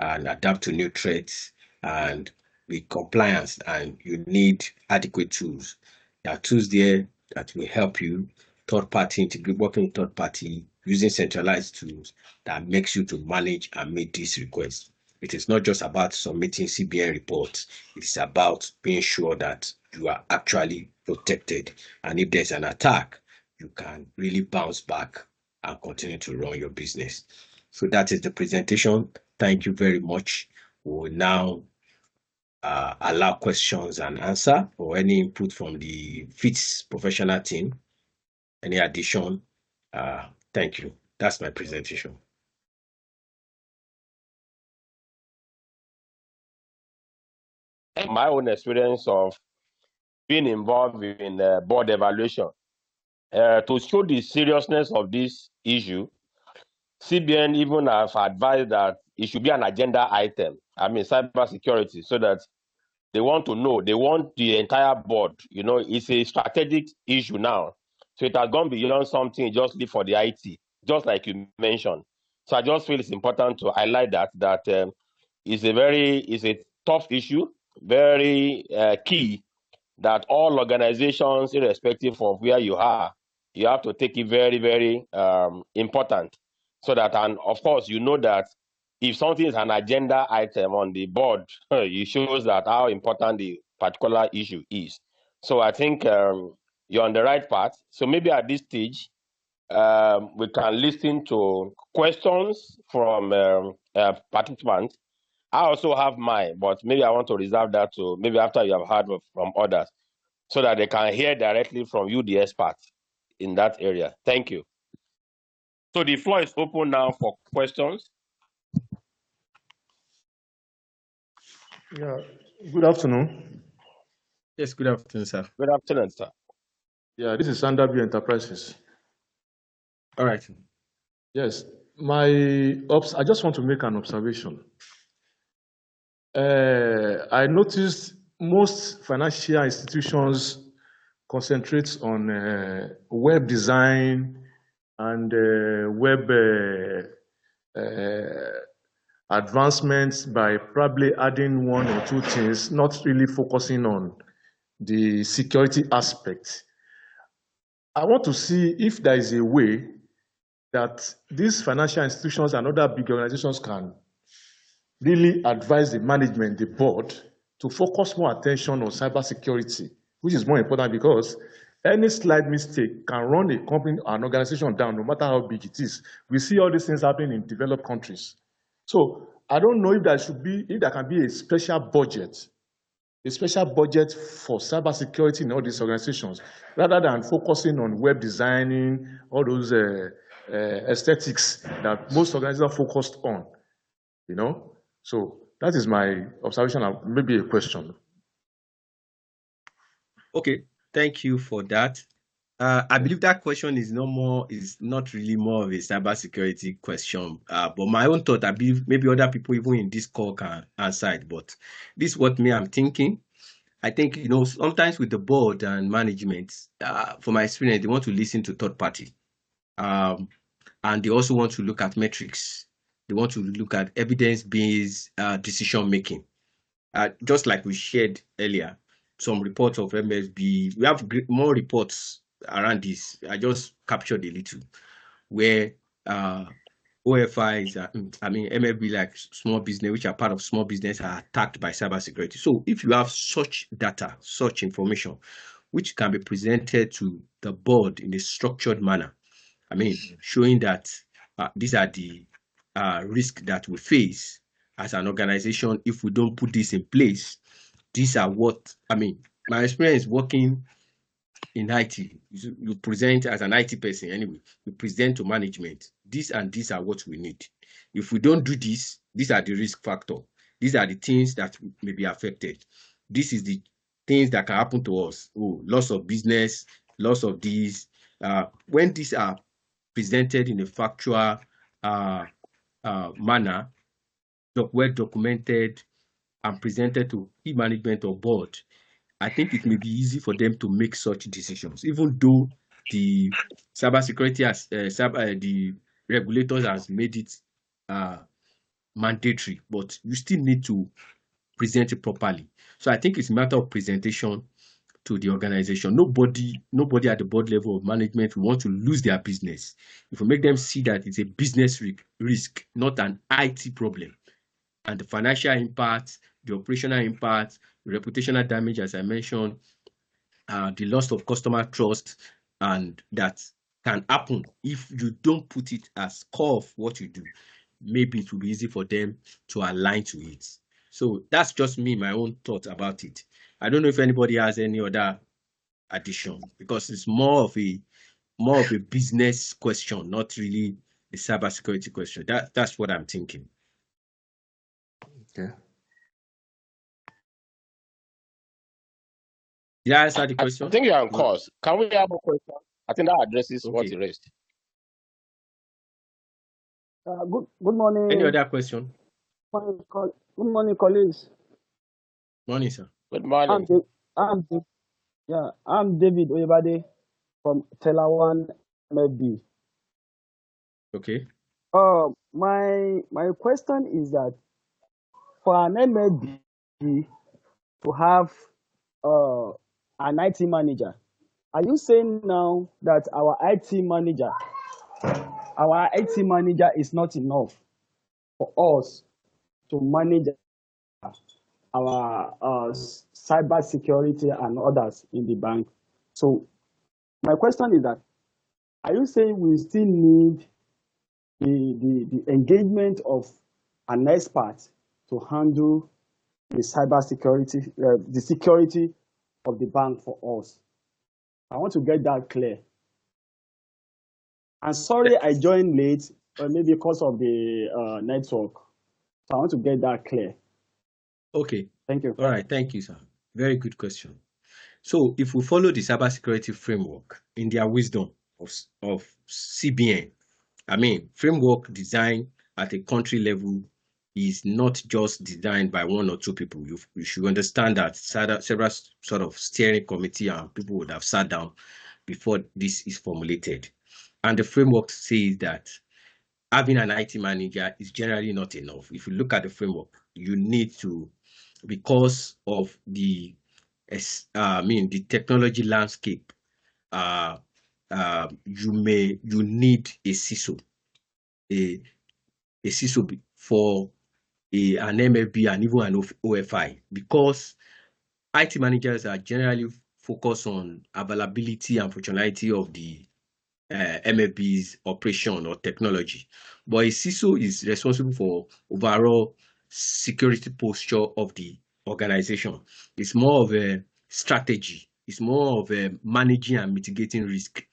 and adapt to new threats and be compliant, and you need adequate tools. There are tools there that will help you, third party integrate, working with third party, using centralized tools that makes you to manage and meet these requests. It is not just about submitting CBN reports. It is about being sure that you are actually protected. And if there's an attack, you can really bounce back and continue to run your business. So that is the presentation. Thank you very much. We will now allow questions and answer or any input from the FITS professional team. Any addition? Thank you. That's my presentation. My own experience of being involved in board evaluation. To show the seriousness of this issue, CBN even have advised that it should be an agenda item, cybersecurity, so that they want to know, they want the entire board, it's a strategic issue now. So it has gone beyond something just leave for the IT, just like you mentioned. So I just feel it's important to highlight that it's a tough issue, very key, that all organizations, irrespective of where you are, you have to take it very, very important. So that, and of course, that if something is an agenda item on the board, it shows that how important the particular issue is. So I think you're on the right path. So maybe at this stage, we can listen to questions from participants. I also have mine, but maybe I want to reserve that to maybe after you have heard from others, so that they can hear directly from you, the experts in that area. Thank you. So the floor is open now for questions. Yeah. Good afternoon. Yes, good afternoon, sir. Good afternoon, sir. Yeah, this is Sandabi Enterprises. All right. Yes, I just want to make an observation. I noticed most financial institutions concentrate on web design and web advancements by probably adding one or two things, not really focusing on the security aspect. I want to see if there is a way that these financial institutions and other big organizations can really advise the management, the board, to focus more attention on cybersecurity, which is more important because any slight mistake can run a company or an organization down, no matter how big it is. We see all these things happening in developed countries. So I don't know if there can be a special budget for cybersecurity in all these organizations, rather than focusing on web designing, all those aesthetics that most organizations are focused on, So that is my observation and maybe a question. Okay, thank you for that. I believe that question is not really more of a cybersecurity question. But my own thought, I believe maybe other people even in this call can answer it. But this is what I'm thinking. I think, sometimes with the board and management, from my experience, they want to listen to third party. And they also want to look at metrics. They want to look at evidence-based decision making. Just like we shared earlier, some reports of MSB, we have more reports around this. I just captured a little where OFIs, MFB, like small business, which are part of small business, are attacked by cybersecurity. So if you have such data, such information, which can be presented to the board in a structured manner, showing that these are the risks that we face as an organization if we don't put this in place. These are what, my experience working in IT, you present as an IT person anyway, you present to management, these and these are what we need. If we don't do this, these are the risk factor. These are the things that may be affected. This is the things that can happen to us. Loss of business, loss of these. When these are presented in a factual manner, well documented and presented to key management or board, I think it may be easy for them to make such decisions, even though the cybersecurity the regulators has made it mandatory, but you still need to present it properly. So I think it's a matter of presentation to the organization. Nobody at the board level of management will want to lose their business. If we make them see that it's a business risk, not an IT problem, and the financial impact, the operational impact, the reputational damage, as I mentioned, the loss of customer trust, and that can happen if you don't put it as core of what you do. maybe it will be easy for them to align to it. So that's just me, my own thought about it. I don't know if anybody has any other addition, because it's more of a business question, not really a cybersecurity question. That's what I'm thinking. Okay. Did I answer the I question? think you're on course. Can we have a question? I think that addresses what Okay. you raised. Good Any morning. other question? Good morning, colleagues. Morning, sir. Good I'm morning. Da- I'm Da- yeah, I'm David Oyebade from Telawan MFB. Okay. My question is that for an MFB to have an IT manager, are you saying now that our IT manager is not enough for us to manage our cyber security and others in the bank? So my question is that, are you saying we still need the engagement of an expert to handle the cyber security, the security of the bank for us? I want to get that clear. And sorry, I joined late, maybe because of the network. So I want to get that clear. Okay. Thank you. All right. Thank you, sir. Very good question. So if we follow the cybersecurity framework in their wisdom of CBN, I mean, framework design at a country level is not just designed by one or two people. You should understand that several sort of steering committee and people would have sat down before this is formulated. And the framework says that having an IT manager is generally not enough. If you look at the framework, you need to, because of the the technology landscape, you need a CISO, a CISO for an MFB and even an OFI, because IT managers are generally focused on availability and functionality of the MFB's operation or technology. But a CISO is responsible for overall security posture of the organization. It's more of a strategy. It's more of a managing and mitigating risk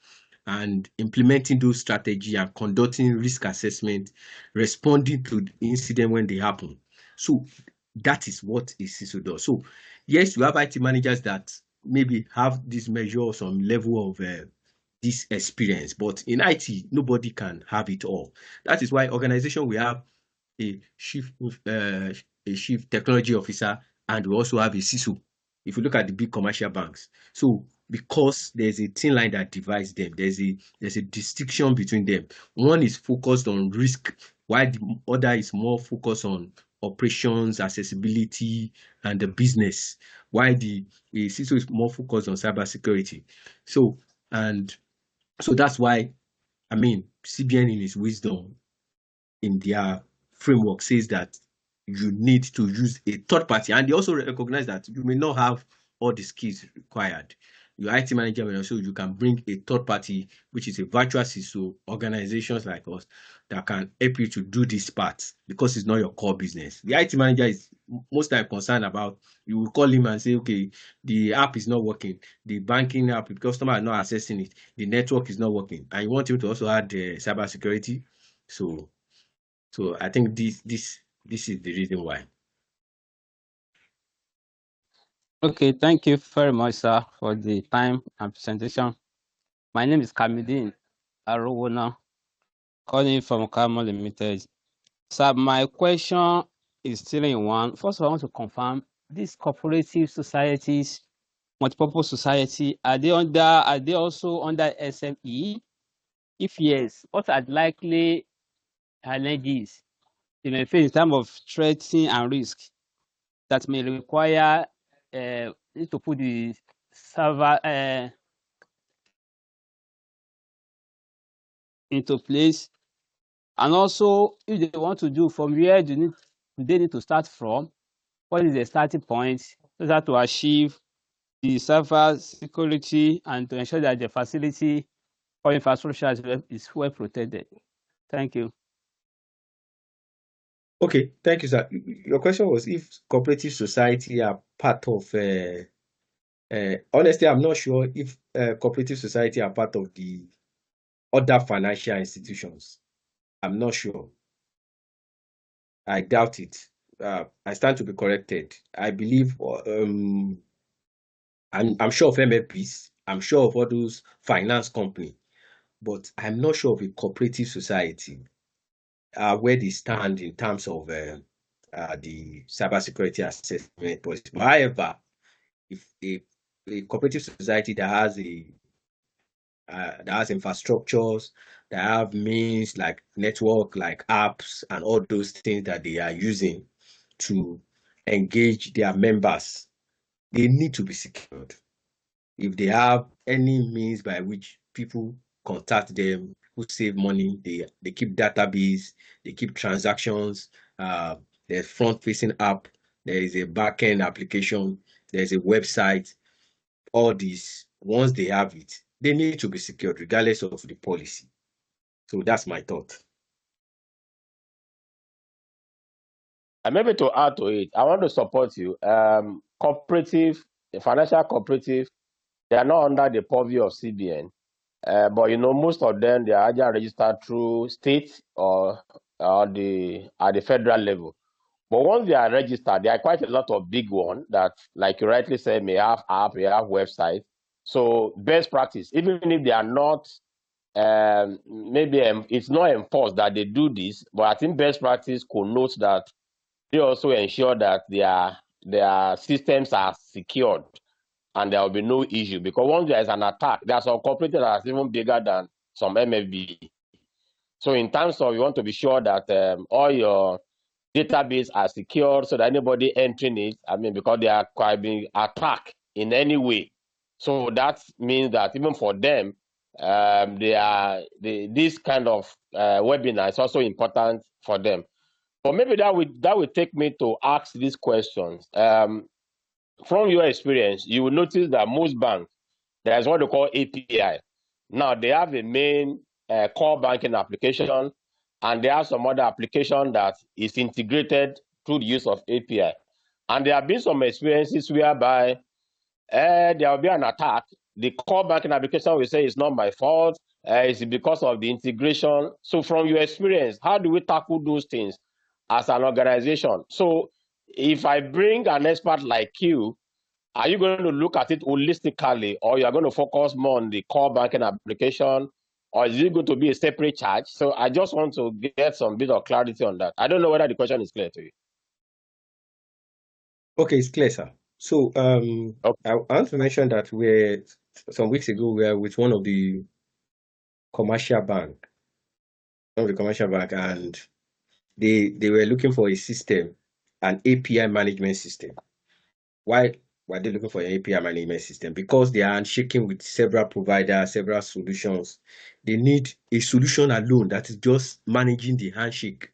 and implementing those strategy and conducting risk assessment, responding to the incident when they happen. So that is what a CISO does. So yes, you have IT managers that maybe have this measure or some level of this experience, but in IT, nobody can have it all. That is why organization we have a chief technology officer, and we also have a CISO. If you look at the big commercial banks, so because there's a thin line that divides them, there's a distinction between them. One is focused on risk, while the other is more focused on operations, accessibility, and the business. While the CISO is more focused on cybersecurity. So that's why, I mean, CBN in its wisdom in their framework says that you need to use a third party, and they also recognize that you may not have all the skills required. Your IT manager may also, you can bring a third party, which is a virtual CISO, organizations like us that can help you to do this part, because it's not your core business. The IT manager is most time concerned about, you will call him and say, okay, the app is not working, the banking app, the customer are not accessing it, the network is not working, and you want him to also add cyber security. So I think this is the reason why. Okay, thank you very much, sir, for the time and presentation. My name is Kamidin Arowona, calling from Kamo Limited. Sir, my question is still in one. First of all, I want to confirm, these cooperative societies, multipurpose society, are they also under SME? If yes, what are the likely challenges they may face in terms of threats and risks that may require need to put the server into place? And also, if they want to do, from where do they need to start from? What is the starting point so that to achieve the server security and to ensure that the facility or infrastructure is well protected? Thank you. Okay, thank you, sir. Your question was if cooperative society are part of. Honestly, I'm not sure if cooperative society are part of the other financial institutions. I'm not sure. I doubt it. I stand to be corrected. I believe I'm sure of MFPs. I'm sure of all those finance company, but I'm not sure of a cooperative society where they stand in terms of the cybersecurity assessment policy. However, if a cooperative society that has infrastructures, that have means like network, like apps, and all those things that they are using to engage their members, they need to be secured. If they have any means by which people contact them, who save money, they keep database, they keep transactions, uh, there's front-facing app, there is a back-end application, there's a website, all these, once they have it, they need to be secured regardless of the policy. So that's my thought. And maybe to add to it, I want to support you. Cooperative, the financial cooperative, they are not under the purview of CBN. But most of them, they are either registered through state or at the federal level. But once they are registered, there are quite a lot of big ones that, like you rightly said, may have app, may have website. So best practice, even if they are not, maybe it's not enforced that they do this, but I think best practice connotes that they also ensure that their systems are secured and there will be no issue. Because once there is an attack, there are some cooperatives that are even bigger than some MFB. So in terms of, you want to be sure that all your database are secured so that anybody entering it, because they are quite being attacked in any way. So that means that even for them, this kind of webinar is also important for them. But maybe that will take me to ask these questions. From your experience, you will notice that most banks, there's what they call API. Now they have a main core banking application, and they have some other application that is integrated through the use of API. And there have been some experiences whereby there will be an attack. The core banking application will say it's not my fault. It's because of the integration. So from your experience, how do we tackle those things as an organization? So if I bring an expert like you, are you going to look at it holistically, or you are going to focus more on the core banking application, or is it going to be a separate charge? So I just want to get some bit of clarity on that. I don't know whether the question is clear to you. Okay, it's clear, sir. So Okay. I want to mention that some weeks ago we were with one of the commercial bank, and they were looking for a system, an API management system. Why were they looking for an API management system? Because they are handshaking with several providers, several solutions. They need a solution alone that is just managing the handshake.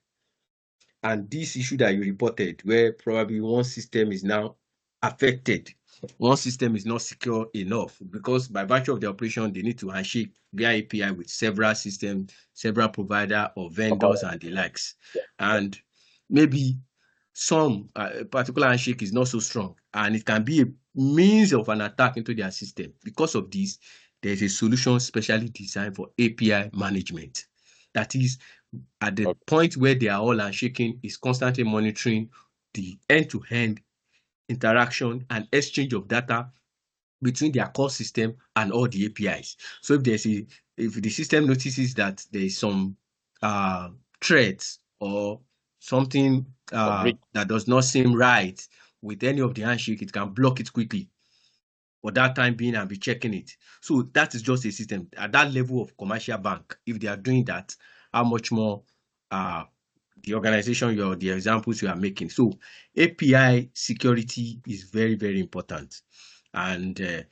And this issue that you reported, where probably one system is now affected, one system is not secure enough because by virtue of the operation, they need to handshake via API with several systems, several provider or vendors and the likes. And maybe some particular handshake is not so strong and it can be a means of an attack into their system. Because of this, there's a solution specially designed for API management. That is, at the point where they are all handshaking, is constantly monitoring the end-to-end interaction and exchange of data between their core system and all the APIs. So if the system notices that there is some threats or something that does not seem right with any of the handshake, it can block it quickly for that time being and be checking it. So that is just a system at that level of commercial bank. If they are doing that, how much more the organization, the examples you are making. So API security is very, very important. And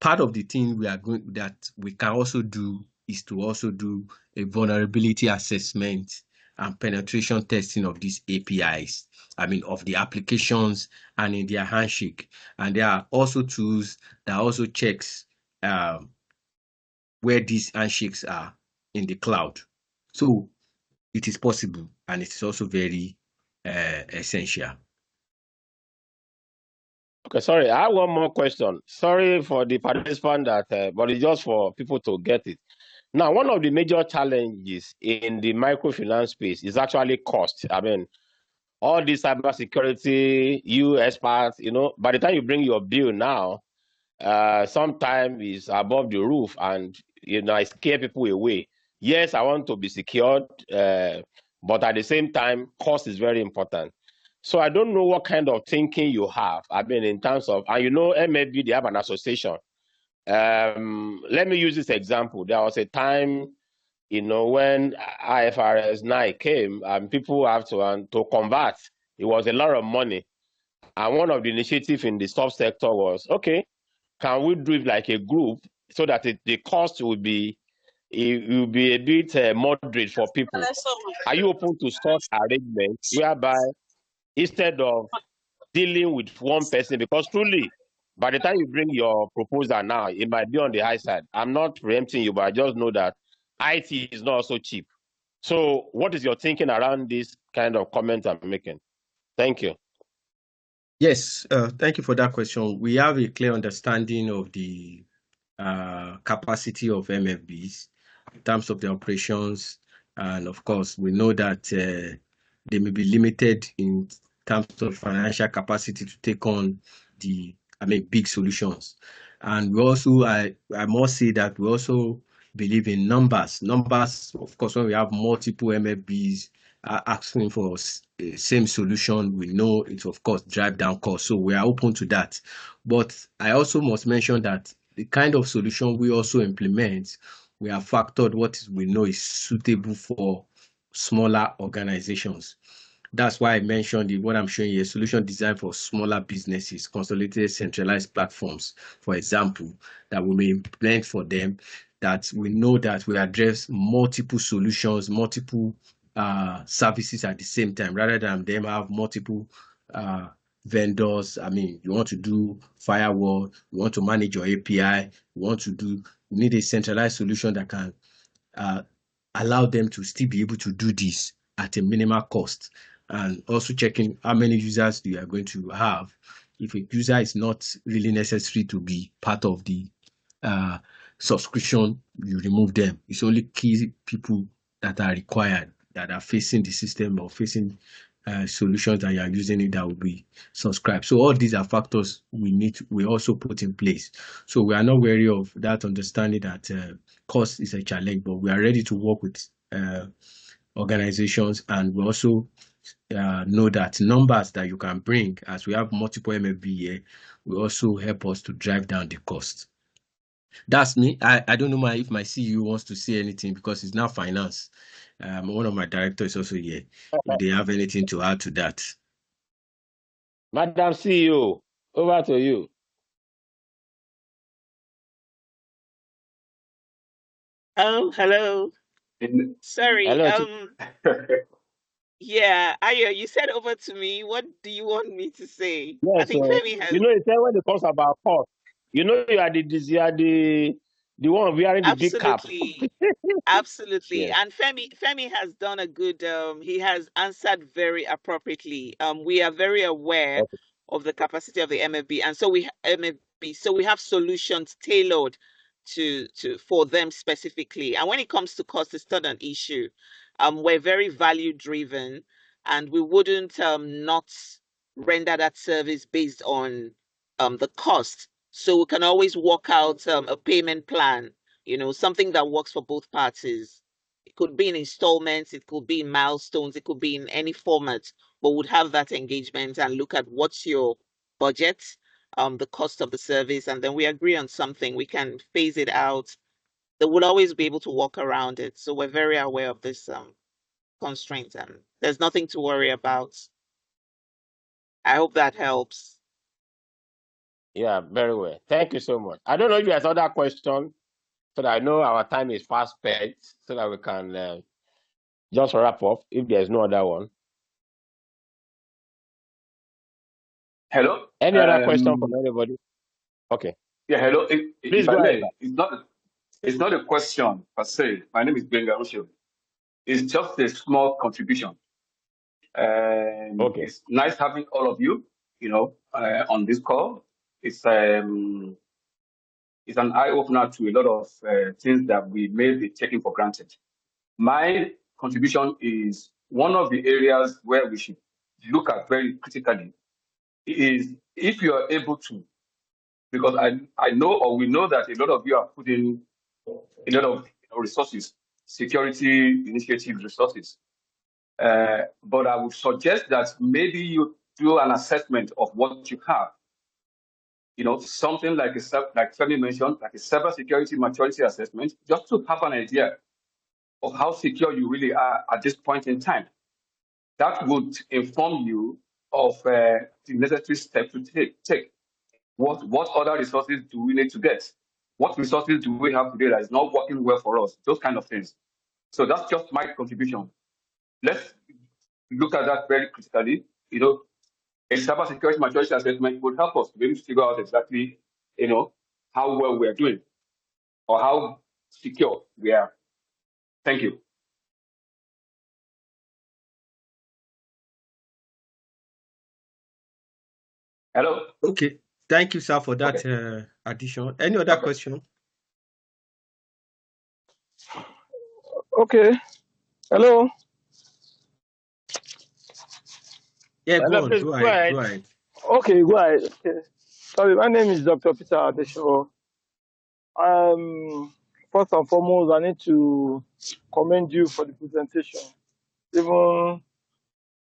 part of the thing that we can also do is to also do a vulnerability assessment and penetration testing of these APIs. Of the applications and in their handshake. And there are also tools that also checks where these handshakes are in the cloud. So it is possible, and it is also very essential. Okay, sorry, I have one more question. Sorry for the participant that, but it's just for people to get it. Now, one of the major challenges in the microfinance space is actually cost. I mean, all these cybersecurity, you experts, by the time you bring your bill now, sometimes it's above the roof and, I scare people away. Yes, I want to be secured, but at the same time, cost is very important. So I don't know what kind of thinking you have. I mean, in terms of, and MFB, they have an association. Let me use this example. There was a time, when IFRS 9 came and people have to convert, it was a lot of money. And one of the initiatives in the subsector was, okay, can we do it like a group so that the cost will be a bit moderate for people? Are you open to such arrangement whereby instead of dealing with one person, because truly, by the time you bring your proposal now, it might be on the high side. I'm not preempting you, but I just know that IT is not so cheap. So what is your thinking around this kind of comment I'm making? Thank you. Yes, thank you for that question. We have a clear understanding of the capacity of MFBs in terms of the operations. And of course, we know that they may be limited in terms of financial capacity to take on big solutions. And we also, I must say that we also believe in numbers. Numbers, of course, when we have multiple MFBs asking for same solution, we know it, of course, drive down costs. So we are open to that. But I also must mention that the kind of solution we also implement, we have factored what we know is suitable for smaller organizations. That's why I mentioned what I'm showing you, a solution designed for smaller businesses, consolidated centralized platforms, for example, that we may implement for them, that we know that we address multiple solutions, multiple services at the same time, rather than them have multiple vendors. I mean, you want to do firewall, you want to manage your API, you need a centralized solution that can allow them to still be able to do this at a minimal cost. And also checking how many users you are going to have. If a user is not really necessary to be part of the subscription, you remove them. It's only key people that are required, that are facing the system or facing solutions that you are using it, that will be subscribed. So all these are factors we also put in place. So we are not wary of that, understanding that cost is a challenge, but we are ready to work with organizations, and we also know that numbers that you can bring, as we have multiple MFB here, will also help us to drive down the cost. That's me. I don't know if my CEO wants to say anything, because it's now finance. One of my directors is also here. If they have anything to add to that. Madam CEO, over to you. Hello. Sorry. Hello. Yeah, Ayo, you said over to me. What do you want me to say? I Yes, think Femi has. it said when it comes about cost, you are the one wearing the big cap. Absolutely. Absolutely. Yes. And Femi has done a good he has answered very appropriately. We are very aware Okay. of the capacity of the MFB, and so we have solutions tailored to for them specifically. And when it comes to cost, it's not an issue. We're very value driven, and we wouldn't not render that service based on the cost. So we can always work out a payment plan, something that works for both parties. It could be in installments, it could be in milestones, it could be in any format, but would have that engagement and look at what's your budget, the cost of the service, and then we agree on something. We can phase it out. They will always be able to walk around it. So we're very aware of this constraint, and there's nothing to worry about. I hope that helps. Yeah, very well. Thank you so much. I don't know if you have other question, so that I know our time is fast spent, so that we can just wrap up if there's no other one. Hello. Any other question from anybody? Okay. Yeah, hello. Please If I go ahead. may, it's not a question per se. My name is Benga Osho. It's just a small contribution. Okay. It's nice having all of you, on this call. It's an eye opener to a lot of things that we may be taking for granted. My contribution is one of the areas where we should look at very critically is if you are able to, because I know or we know that a lot of you are putting a lot of resources, security initiative resources. But I would suggest that maybe you do an assessment of what you have. Something like like Femi mentioned, like a cybersecurity maturity assessment, just to have an idea of how secure you really are at this point in time. That would inform you of the necessary steps to take. What other resources do we need to get? What resources do we have today that is not working well for us? Those kind of things. So that's just my contribution. Let's look at that very critically. A cybersecurity maturity assessment would help us to be able to figure out exactly, how well we are doing or how secure we are. Thank you. Hello? Okay. Thank you, sir, for that addition. Any other question? Okay. Hello. Yeah, Hello, go on. please Go go ahead. ahead. Go ahead. Okay, go ahead. Okay. Sorry, my name is Dr. Peter Adesho. First and foremost, I need to commend you for the presentation. Even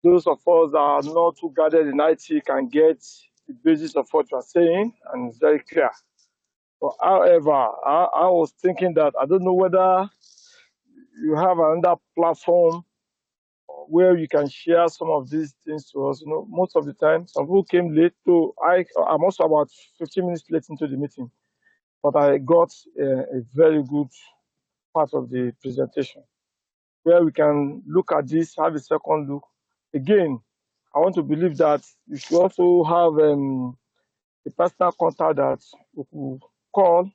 those of us that are not too guarded in IT can get the basis of what you are saying, and it's very clear. But however, I was thinking that I don't know whether you have another platform where you can share some of these things to us. Most of the time, some people came late, so I'm also about 15 minutes late into the meeting, but I got a very good part of the presentation where we can look at this, have a second look. Again, I want to believe that you should also have a personal contact that we could call.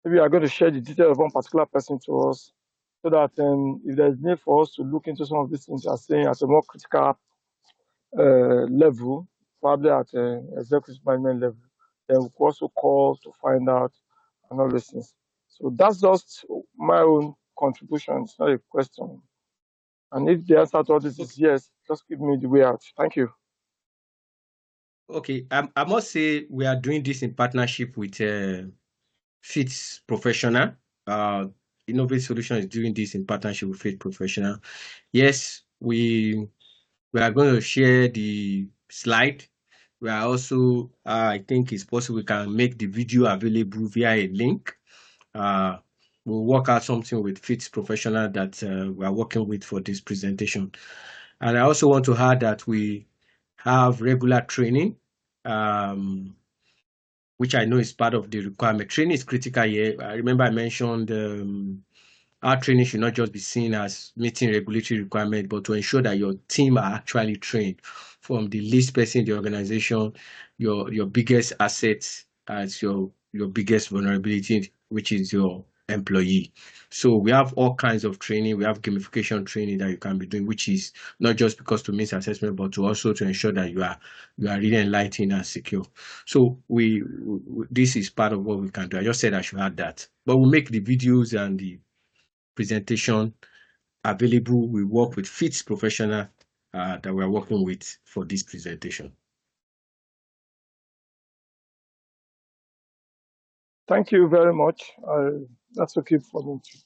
Maybe you are going to share the details of one particular person to us so that if there's need for us to look into some of these things you are saying at a more critical level, probably at executive management level, then we could also call to find out and all those things. So that's just my own contribution. It's not a question. And if the answer to all this is yes, just give me the way out. Thank you. Okay. I must say we are doing this in partnership with FITS Professional. Innovate Solution is doing this in partnership with FITS Professional. Yes, we are going to share the slide. We are also, I think it's possible we can make the video available via a link. We'll work out something with FITS Professional that we are working with for this presentation. And I also want to add that we have regular training, which I know is part of the requirement. Training is critical here. I remember I mentioned our training should not just be seen as meeting regulatory requirements, but to ensure that your team are actually trained from the least person in the organization, your biggest assets as your biggest vulnerability, which is your employee. So we have all kinds of training. We have gamification training that you can be doing, which is not just because to miss assessment, but to also to ensure that you are really enlightened and secure. So this is part of what we can do. I just said I should add that. But we'll make the videos and the presentation available. We work with FITS Professional that we're working with for this presentation. Thank you very much. That's okay for me too.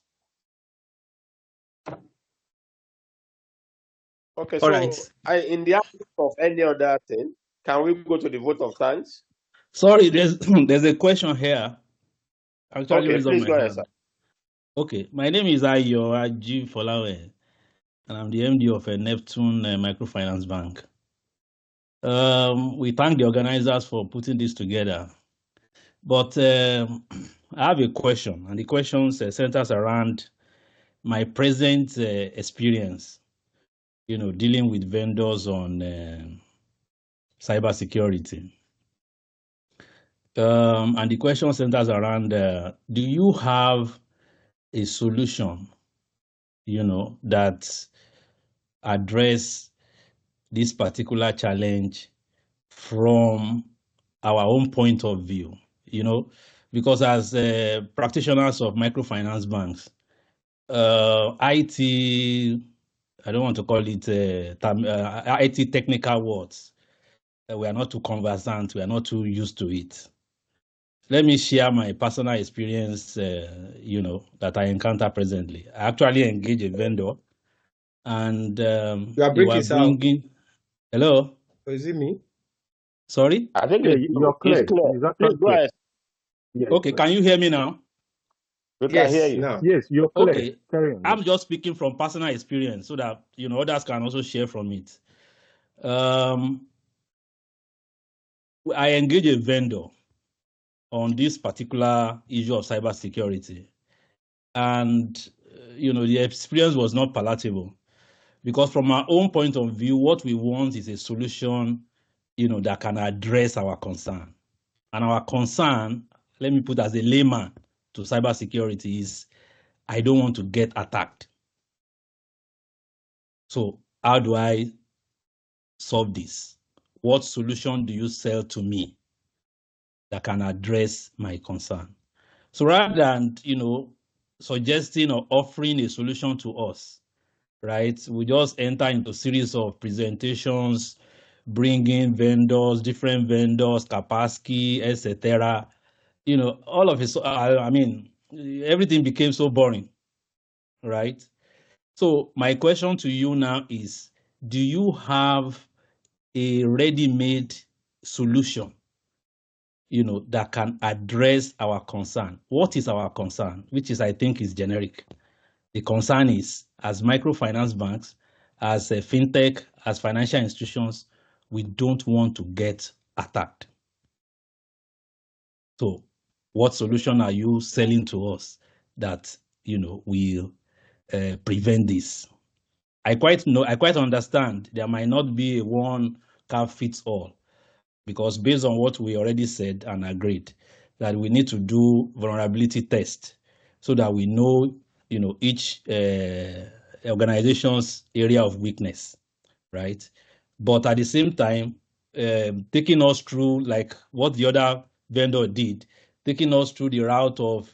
Okay, All so right. in the absence of any other thing, can we go to the vote of thanks? Sorry, there's a question here. Actually, Okay, raised up please my go ahead, hand. sir. Okay, my name is Ayo Aji Folawe, and I'm the MD of Neptune Microfinance Bank. We thank the organizers for putting this together. But I have a question, and the question centers around my present experience, dealing with vendors on cybersecurity. And the question centers around, do you have a solution, that address this particular challenge from our own point of view, because as practitioners of microfinance banks, IT, I don't want to call it IT technical words. We are not too conversant. We are not too used to it. Let me share my personal experience, that I encounter presently. I actually engage a vendor, and You are they were breaking sound. bringing. Hello, Is it me? sorry. I think Yeah, it's you're it's clear. clear. It's Please actually go clear. ahead. Yeah, it's Okay, clear. can you hear me now? We can hear Yes, you. now. Yes, you're clear. Okay, Carry on. I'm Yes. just speaking from personal experience so that others can also share from it. Um, I engage a vendor on this particular issue of cybersecurity, and the experience was not palatable because from our own point of view, what we want is a solution, that can address our concern, and our concern, let me put as a layman to cybersecurity, is I don't want to get attacked. So how do I solve this? What solution do you sell to me that can address my concern? So rather than, suggesting or offering a solution to us, right, we just enter into a series of presentations, bringing vendors, different vendors, capacity, etc. All of it. I mean, everything became so boring, right? So my question to you now is, do you have a ready-made solution, that can address our concern? What is our concern? Which is, I think, is generic. The concern is, as microfinance banks, as a fintech, as financial institutions, we don't want to get attacked. So what solution are you selling to us that, will prevent this? I quite understand there might not be a one cap fits all, because based on what we already said and agreed, that we need to do vulnerability test so that we know, each organization's area of weakness, right? But at the same time, taking us through like what the other vendor did, taking us through the route of,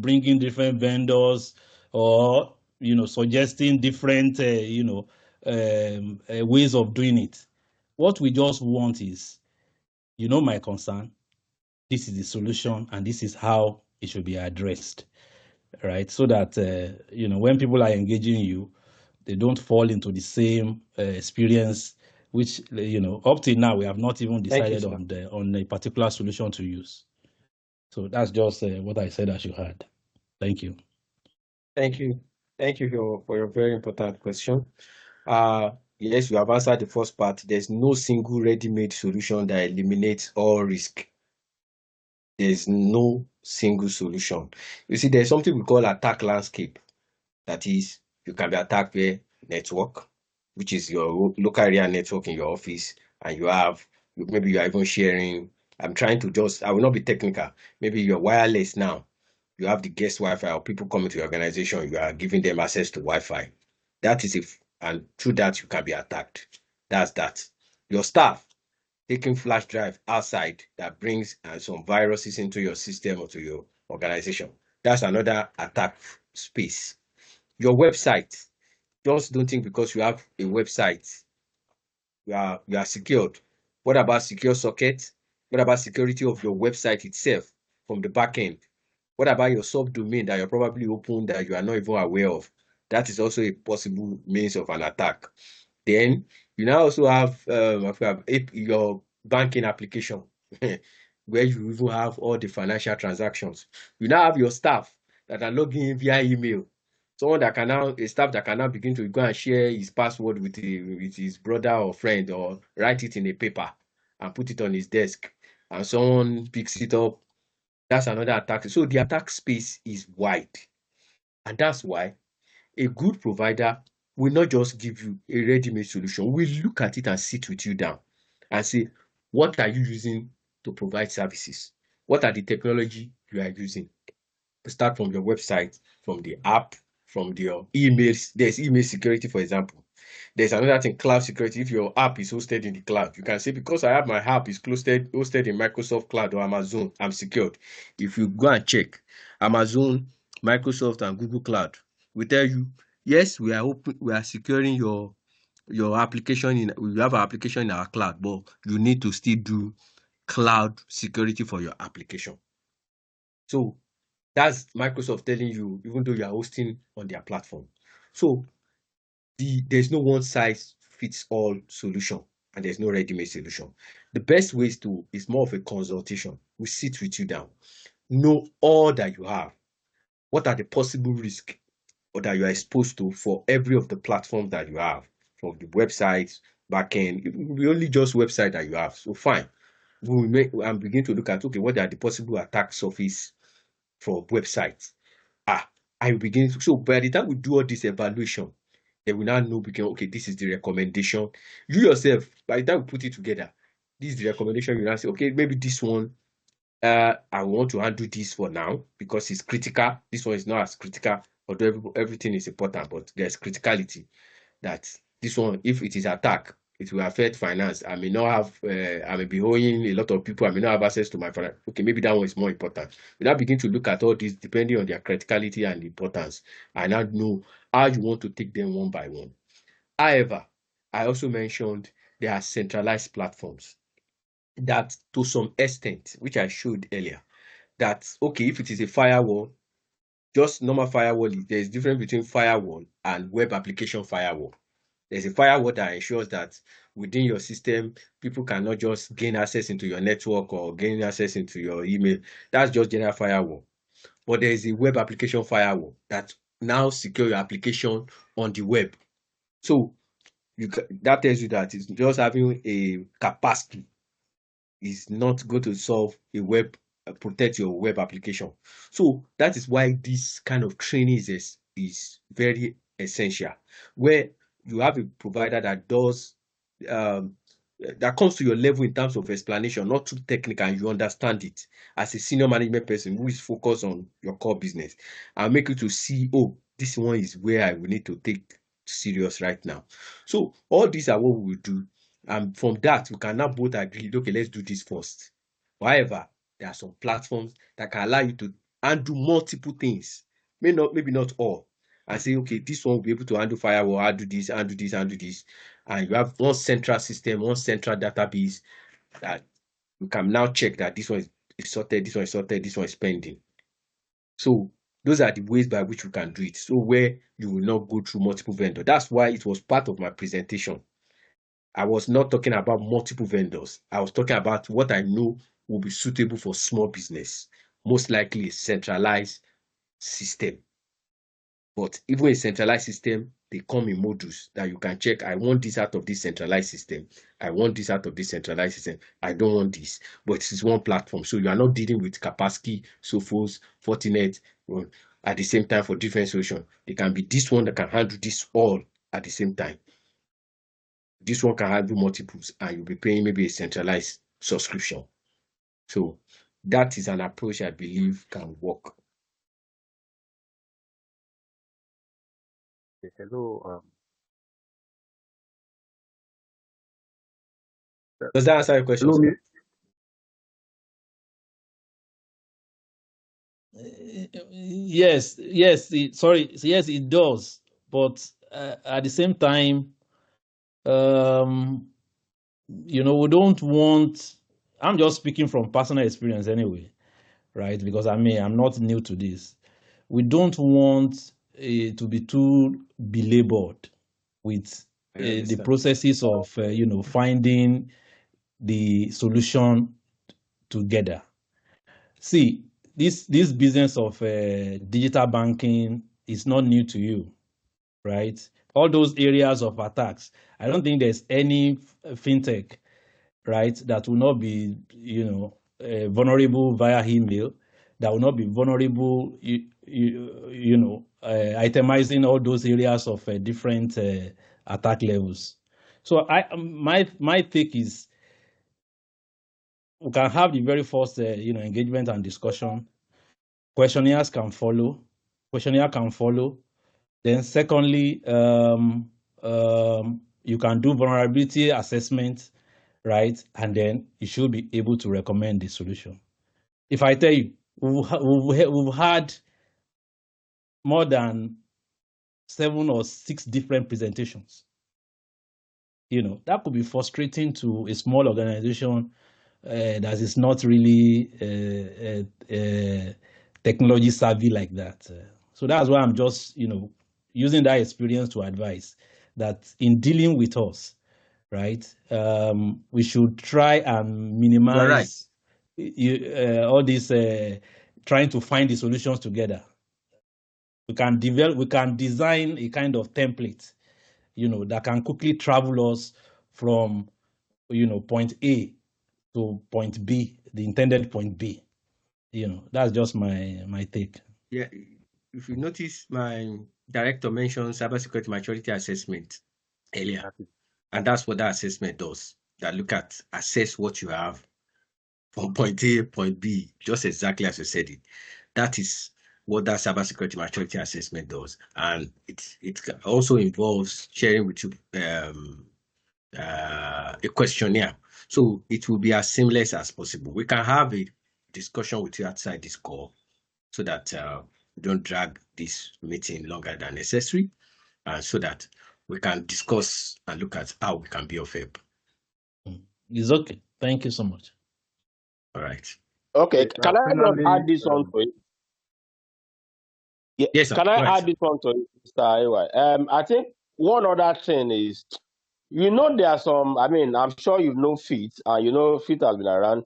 bringing different vendors, or, suggesting different, ways of doing it. What we just want is, my concern, this is the solution, and this is how it should be addressed, right? So that, when people are engaging you, they don't fall into the same experience, which, up till now, we have not even Thank you, decided sir. on a particular solution to use. So that's just what I said as you had. Thank you. Thank you. Thank you for your very important question. Yes, you have answered the first part. There's no single ready-made solution that eliminates all risk. There's no single solution. You see, there's something we call attack landscape. That is, you can be attacked via network, which is your local area network in your office, and maybe you are even sharing. I will not be technical. Maybe you're wireless now. You have the guest Wi-Fi or people coming to your organization, you are giving them access to Wi-Fi. And through that, you can be attacked. That's that. Your staff taking flash drive outside that brings some viruses into your system or to your organization. That's another attack space. Your website, just don't think because you have a website, you are secured. What about secure socket? What about security of your website itself from the back end? What about your subdomain that you're probably open that you are not even aware of? That is also a possible means of an attack. Then you now also have your banking application where you even have all the financial transactions. You now have your staff that are logging in via email. A staff that can now begin to go and share his password with his brother or friend, or write it in a paper and put it on his desk, and someone picks it up. That's another attack. So the attack space is wide, and that's why a good provider will not just give you a ready-made solution. We'll look at it and sit with you down and say, what are you using to provide services? What are the technology you are using? Start from your website, from the app, from your emails. There's email security, for example. There's another thing, cloud security. If your app is hosted in the cloud, you can say, because I have my app is hosted in Microsoft Cloud or Amazon, I'm secured. If you go and check Amazon, Microsoft, and Google Cloud, we tell you, yes, we are securing your application we have our application in our cloud, but you need to still do cloud security for your application. So that's Microsoft telling you, even though you are hosting on their platform. So there's no one size fits all solution, and there's no ready-made solution. The best ways is more of a consultation. We sit with you down, know all that you have. What are the possible risks or that you are exposed to for every of the platforms that you have, from the websites, backend? We only just website that you have. So fine. We will make and begin to look at, okay, what are the possible attack surface for websites? I begin to, so by the time we do all this evaluation, then we now know, okay, this is the recommendation. You yourself, by the time we put it together, this is the recommendation. You now say, okay, maybe this one, I want to handle this for now because it's critical. This one is not as critical, although everything is important, but there's criticality that this one, if it is attack, it will affect finance. I may not have, I may be owing a lot of people. I may not have access to my finance. Okay, maybe that one is more important. We now begin to look at all this depending on their criticality and importance. I now know how you want to take them one by one. However, I also mentioned there are centralized platforms that, to some extent, which I showed earlier, that, okay, if it is a firewall, just normal firewall, there's difference between firewall and web application firewall. There's a firewall that ensures that within your system, people cannot just gain access into your network or gain access into your email. That's just general firewall. But there is a web application firewall that now secure your application on the web. So that tells you that it's just having a capacity is not going to solve protect your web application. So that is why this kind of training is very essential, where you have a provider that does that comes to your level in terms of explanation, not too technical, and you understand it as a senior management person who is focused on your core business, and make you to see, oh, this one is where I will need to take serious right now. So all these are what we will do. And from that, we can now both agree, okay, let's do this first. However, there are some platforms that can allow you to handle multiple things. Maybe not all. And say, okay, this one will be able to handle firewall, handle this, handle this, handle this. And you have one central system, one central database that you can now check that this one is sorted, this one is sorted, this one is pending. So those are the ways by which we can do it. So where you will not go through multiple vendors. That's why it was part of my presentation. I was not talking about multiple vendors. I was talking about what I know will be suitable for small business, most likely a centralized system. But even a centralized system, they come in modules that you can check. I want this out of this centralized system. I want this out of this centralized system. I don't want this. But it is one platform. So you are not dealing with Kaspersky, Sophos, Fortinet at the same time for different solutions. It can be this one that can handle this all at the same time. This one can handle multiples, and you'll be paying maybe a centralized subscription. So that is an approach I believe can work. Hello. Does that answer your question? Hello, me. Yes, yes, it does. But at the same time, we don't want. I'm just speaking from personal experience anyway, right? Because I'm not new to this. We don't want to be too belabored with the processes of finding the solution together. See, this business of digital banking is not new to you, right? All those areas of attacks. I don't think there's any fintech, right, that will not be vulnerable via email, that will not be vulnerable, itemizing all those areas of different attack levels. So my take is we can have the very first engagement and discussion. Questionnaire can follow. Then secondly, You can do vulnerability assessment, right? And then you should be able to recommend the solution. If I tell you, we've had more than 7 or 6 different presentations. That could be frustrating to a small organization that is not really technology savvy like that. So that's why I'm just, using that experience to advise that in dealing with us, right, we should try and You're right. minimize all this trying to find the solutions together. We can design a kind of template, that can quickly travel us from, point A to point B, the intended point B. That's just my take. Yeah, if you notice, my director mentioned cybersecurity maturity assessment earlier, and that's what that assessment does. That assess what you have from point A, point B, just exactly as you said it. That is what that cybersecurity maturity assessment does, and it also involves sharing with you a questionnaire. So it will be as seamless as possible. We can have a discussion with you outside this call so that we don't drag this meeting longer than necessary, and so that we can discuss and look at how we can be of help. It's okay. Thank you so much. All right. Okay, can I just Finally, add this on to it? Yeah, Yes, sir. can Go I ahead, add sir. this on to it, Mr. AY? I think one other thing is, there are some, I'm sure you know FIT, and FIT has been around.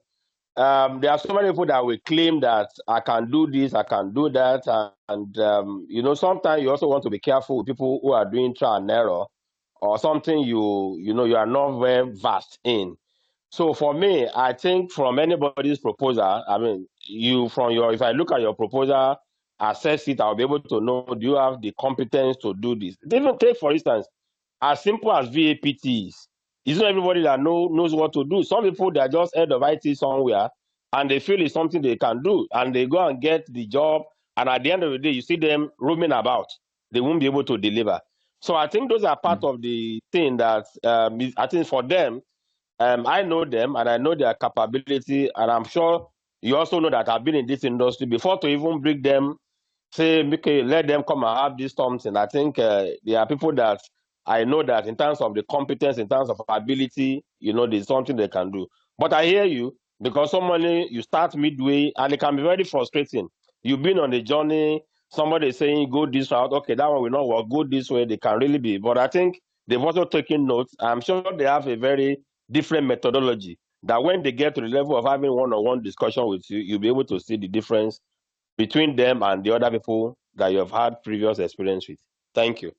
There are so many people that will claim that I can do this, I can do that, and sometimes you also want to be careful with people who are doing trial and error or something you are not very vast in. So for me, I think from anybody's proposal, if I look at your proposal, assess it, I'll be able to know, do you have the competence to do this? Even take, for instance, as simple as VAPTs. It's not everybody that knows what to do. Some people, they are just head of IT somewhere, and they feel it's something they can do, and they go and get the job, and at the end of the day, you see them roaming about. They won't be able to deliver. So I think those are part of the thing that I think for them, I know them and I know their capability, and I'm sure you also know that I've been in this industry before to even bring them, say, okay, let them come and have this something. I think there are people that I know that in terms of the competence, in terms of ability, there's something they can do. But I hear you, because somebody, you start midway and it can be very frustrating. You've been on the journey, somebody is saying, go this route, okay, that one will not work, go this way, they can really be. But I think they've also taken notes. I'm sure they have a very different methodology that when they get to the level of having one-on-one discussion with you, you'll be able to see the difference between them and the other people that you have had previous experience with. Thank you.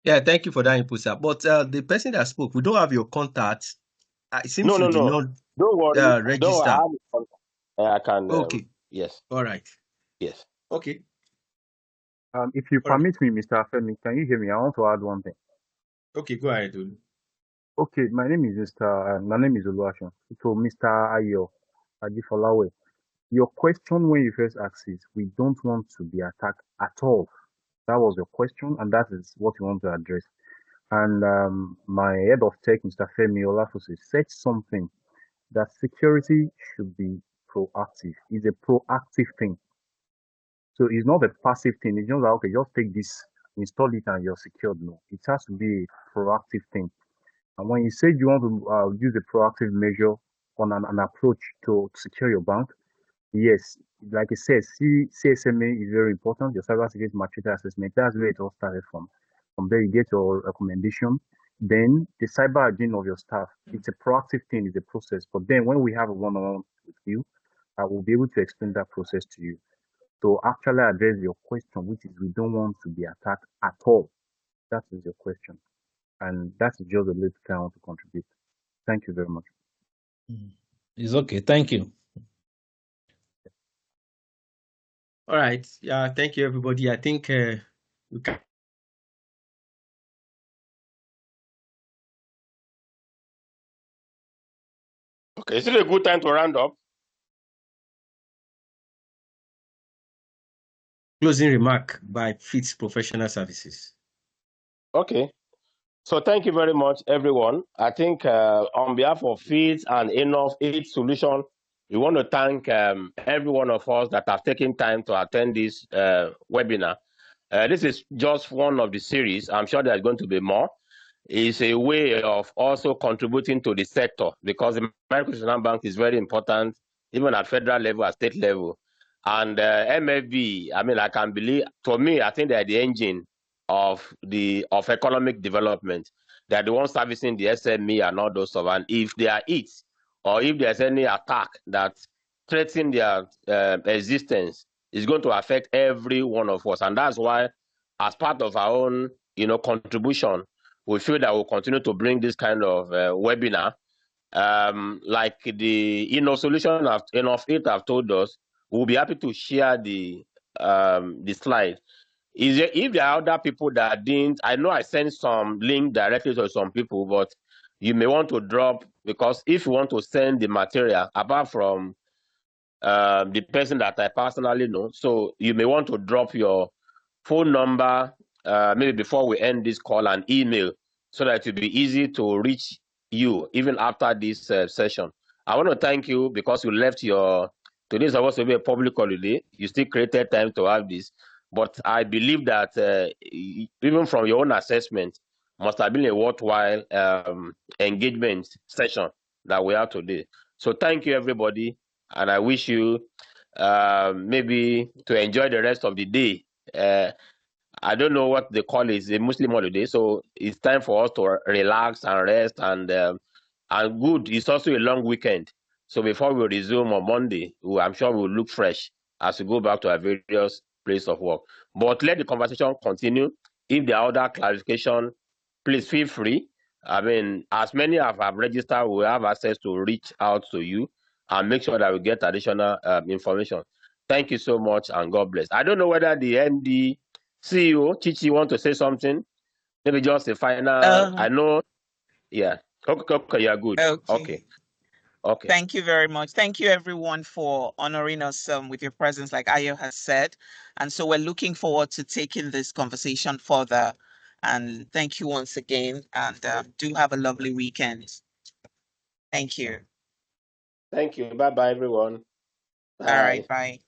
Yeah, thank you for that input, sir. But the person that spoke, we don't have your contact. It seems you did No. not Don't worry. Don't register. I have it. I can. Okay. Yes. All right. Yes. Okay. If you All right. permit me, Mr. Femi, can you hear me? I want to add one thing. Okay, go ahead, Olu. Okay, my name is Oluwafemi. So, Mr. Ayo Ajifolawe, your question when you first asked is, we don't want to be attacked at all. That was your question, and that is what you want to address. And my head of tech, Mr. Femi Olafusi, said something that security should be proactive. It's a proactive thing. So it's not a passive thing. It's just like, okay, just take this, install it, and you're secured. No, it has to be a proactive thing. And when you say you want to use a proactive measure on an approach to secure your bank, yes, like it says, CSMA is very important. Your cybersecurity maturity assessment, that's where it all started from. From there, you get your recommendation. Then the cyber hygiene of your staff, it's a proactive thing, it's a process. But then when we have a one-on-one with you, I will be able to explain that process to you. To actually address your question, which is we don't want to be attacked at all. That is your question. And that's just a little I want to contribute. Thank you very much. It's okay. Thank you. All right. Yeah, thank you, everybody. I think we can. Okay, is it a good time to round up? Closing remark by FITS Professional Services. Okay. So thank you very much, everyone. I think on behalf of FEED and Enough Aid Solution, we want to thank every one of us that have taken time to attend this webinar. This is just one of the series. I'm sure there's going to be more. It's a way of also contributing to the sector because the microfinance bank is very important, even at federal level, at state level. And MFB, I mean, I can believe, for me, I think they're the engine of economic development. They're the ones servicing the SME and all those stuff. And if they are hit, or if there's any attack that threatens their existence, it's going to affect every one of us. And that's why, as part of our own, contribution, we feel that we'll continue to bring this kind of webinar. Like the solution of it have told us, we'll be happy to share the slide. If there are other people that didn't, I know I sent some link directly to some people, but you may want to drop, because if you want to send the material, apart from the person that I personally know, so you may want to drop your phone number maybe before we end this call, and email, so that it will be easy to reach you even after this session. I want to thank you because you left today's supposed to be a public holiday. You still created time to have this. But I believe that even from your own assessment, must have been a worthwhile engagement session that we have today. So thank you, everybody. And I wish you maybe to enjoy the rest of the day. I don't know what they call it. It's a Muslim holiday, so it's time for us to relax and rest, and good. It's also a long weekend, so before we resume on Monday, I'm sure we'll look fresh as we go back to our various place of work. But let the conversation continue. If there are other clarification, please feel free. I mean, as many as have registered, we have access to reach out to you and make sure that we get additional information. Thank you so much, and God bless. I don't know whether the MD CEO, Chichi, want to say something? Maybe just a final. I know. Yeah. Okay, you're good. Okay. Okay. Thank you very much. Thank you, everyone, for honoring us with your presence, like Ayo has said. And so we're looking forward to taking this conversation further. And thank you once again. And do have a lovely weekend. Thank you. Thank you. Bye-bye, everyone. Bye. All right. Bye.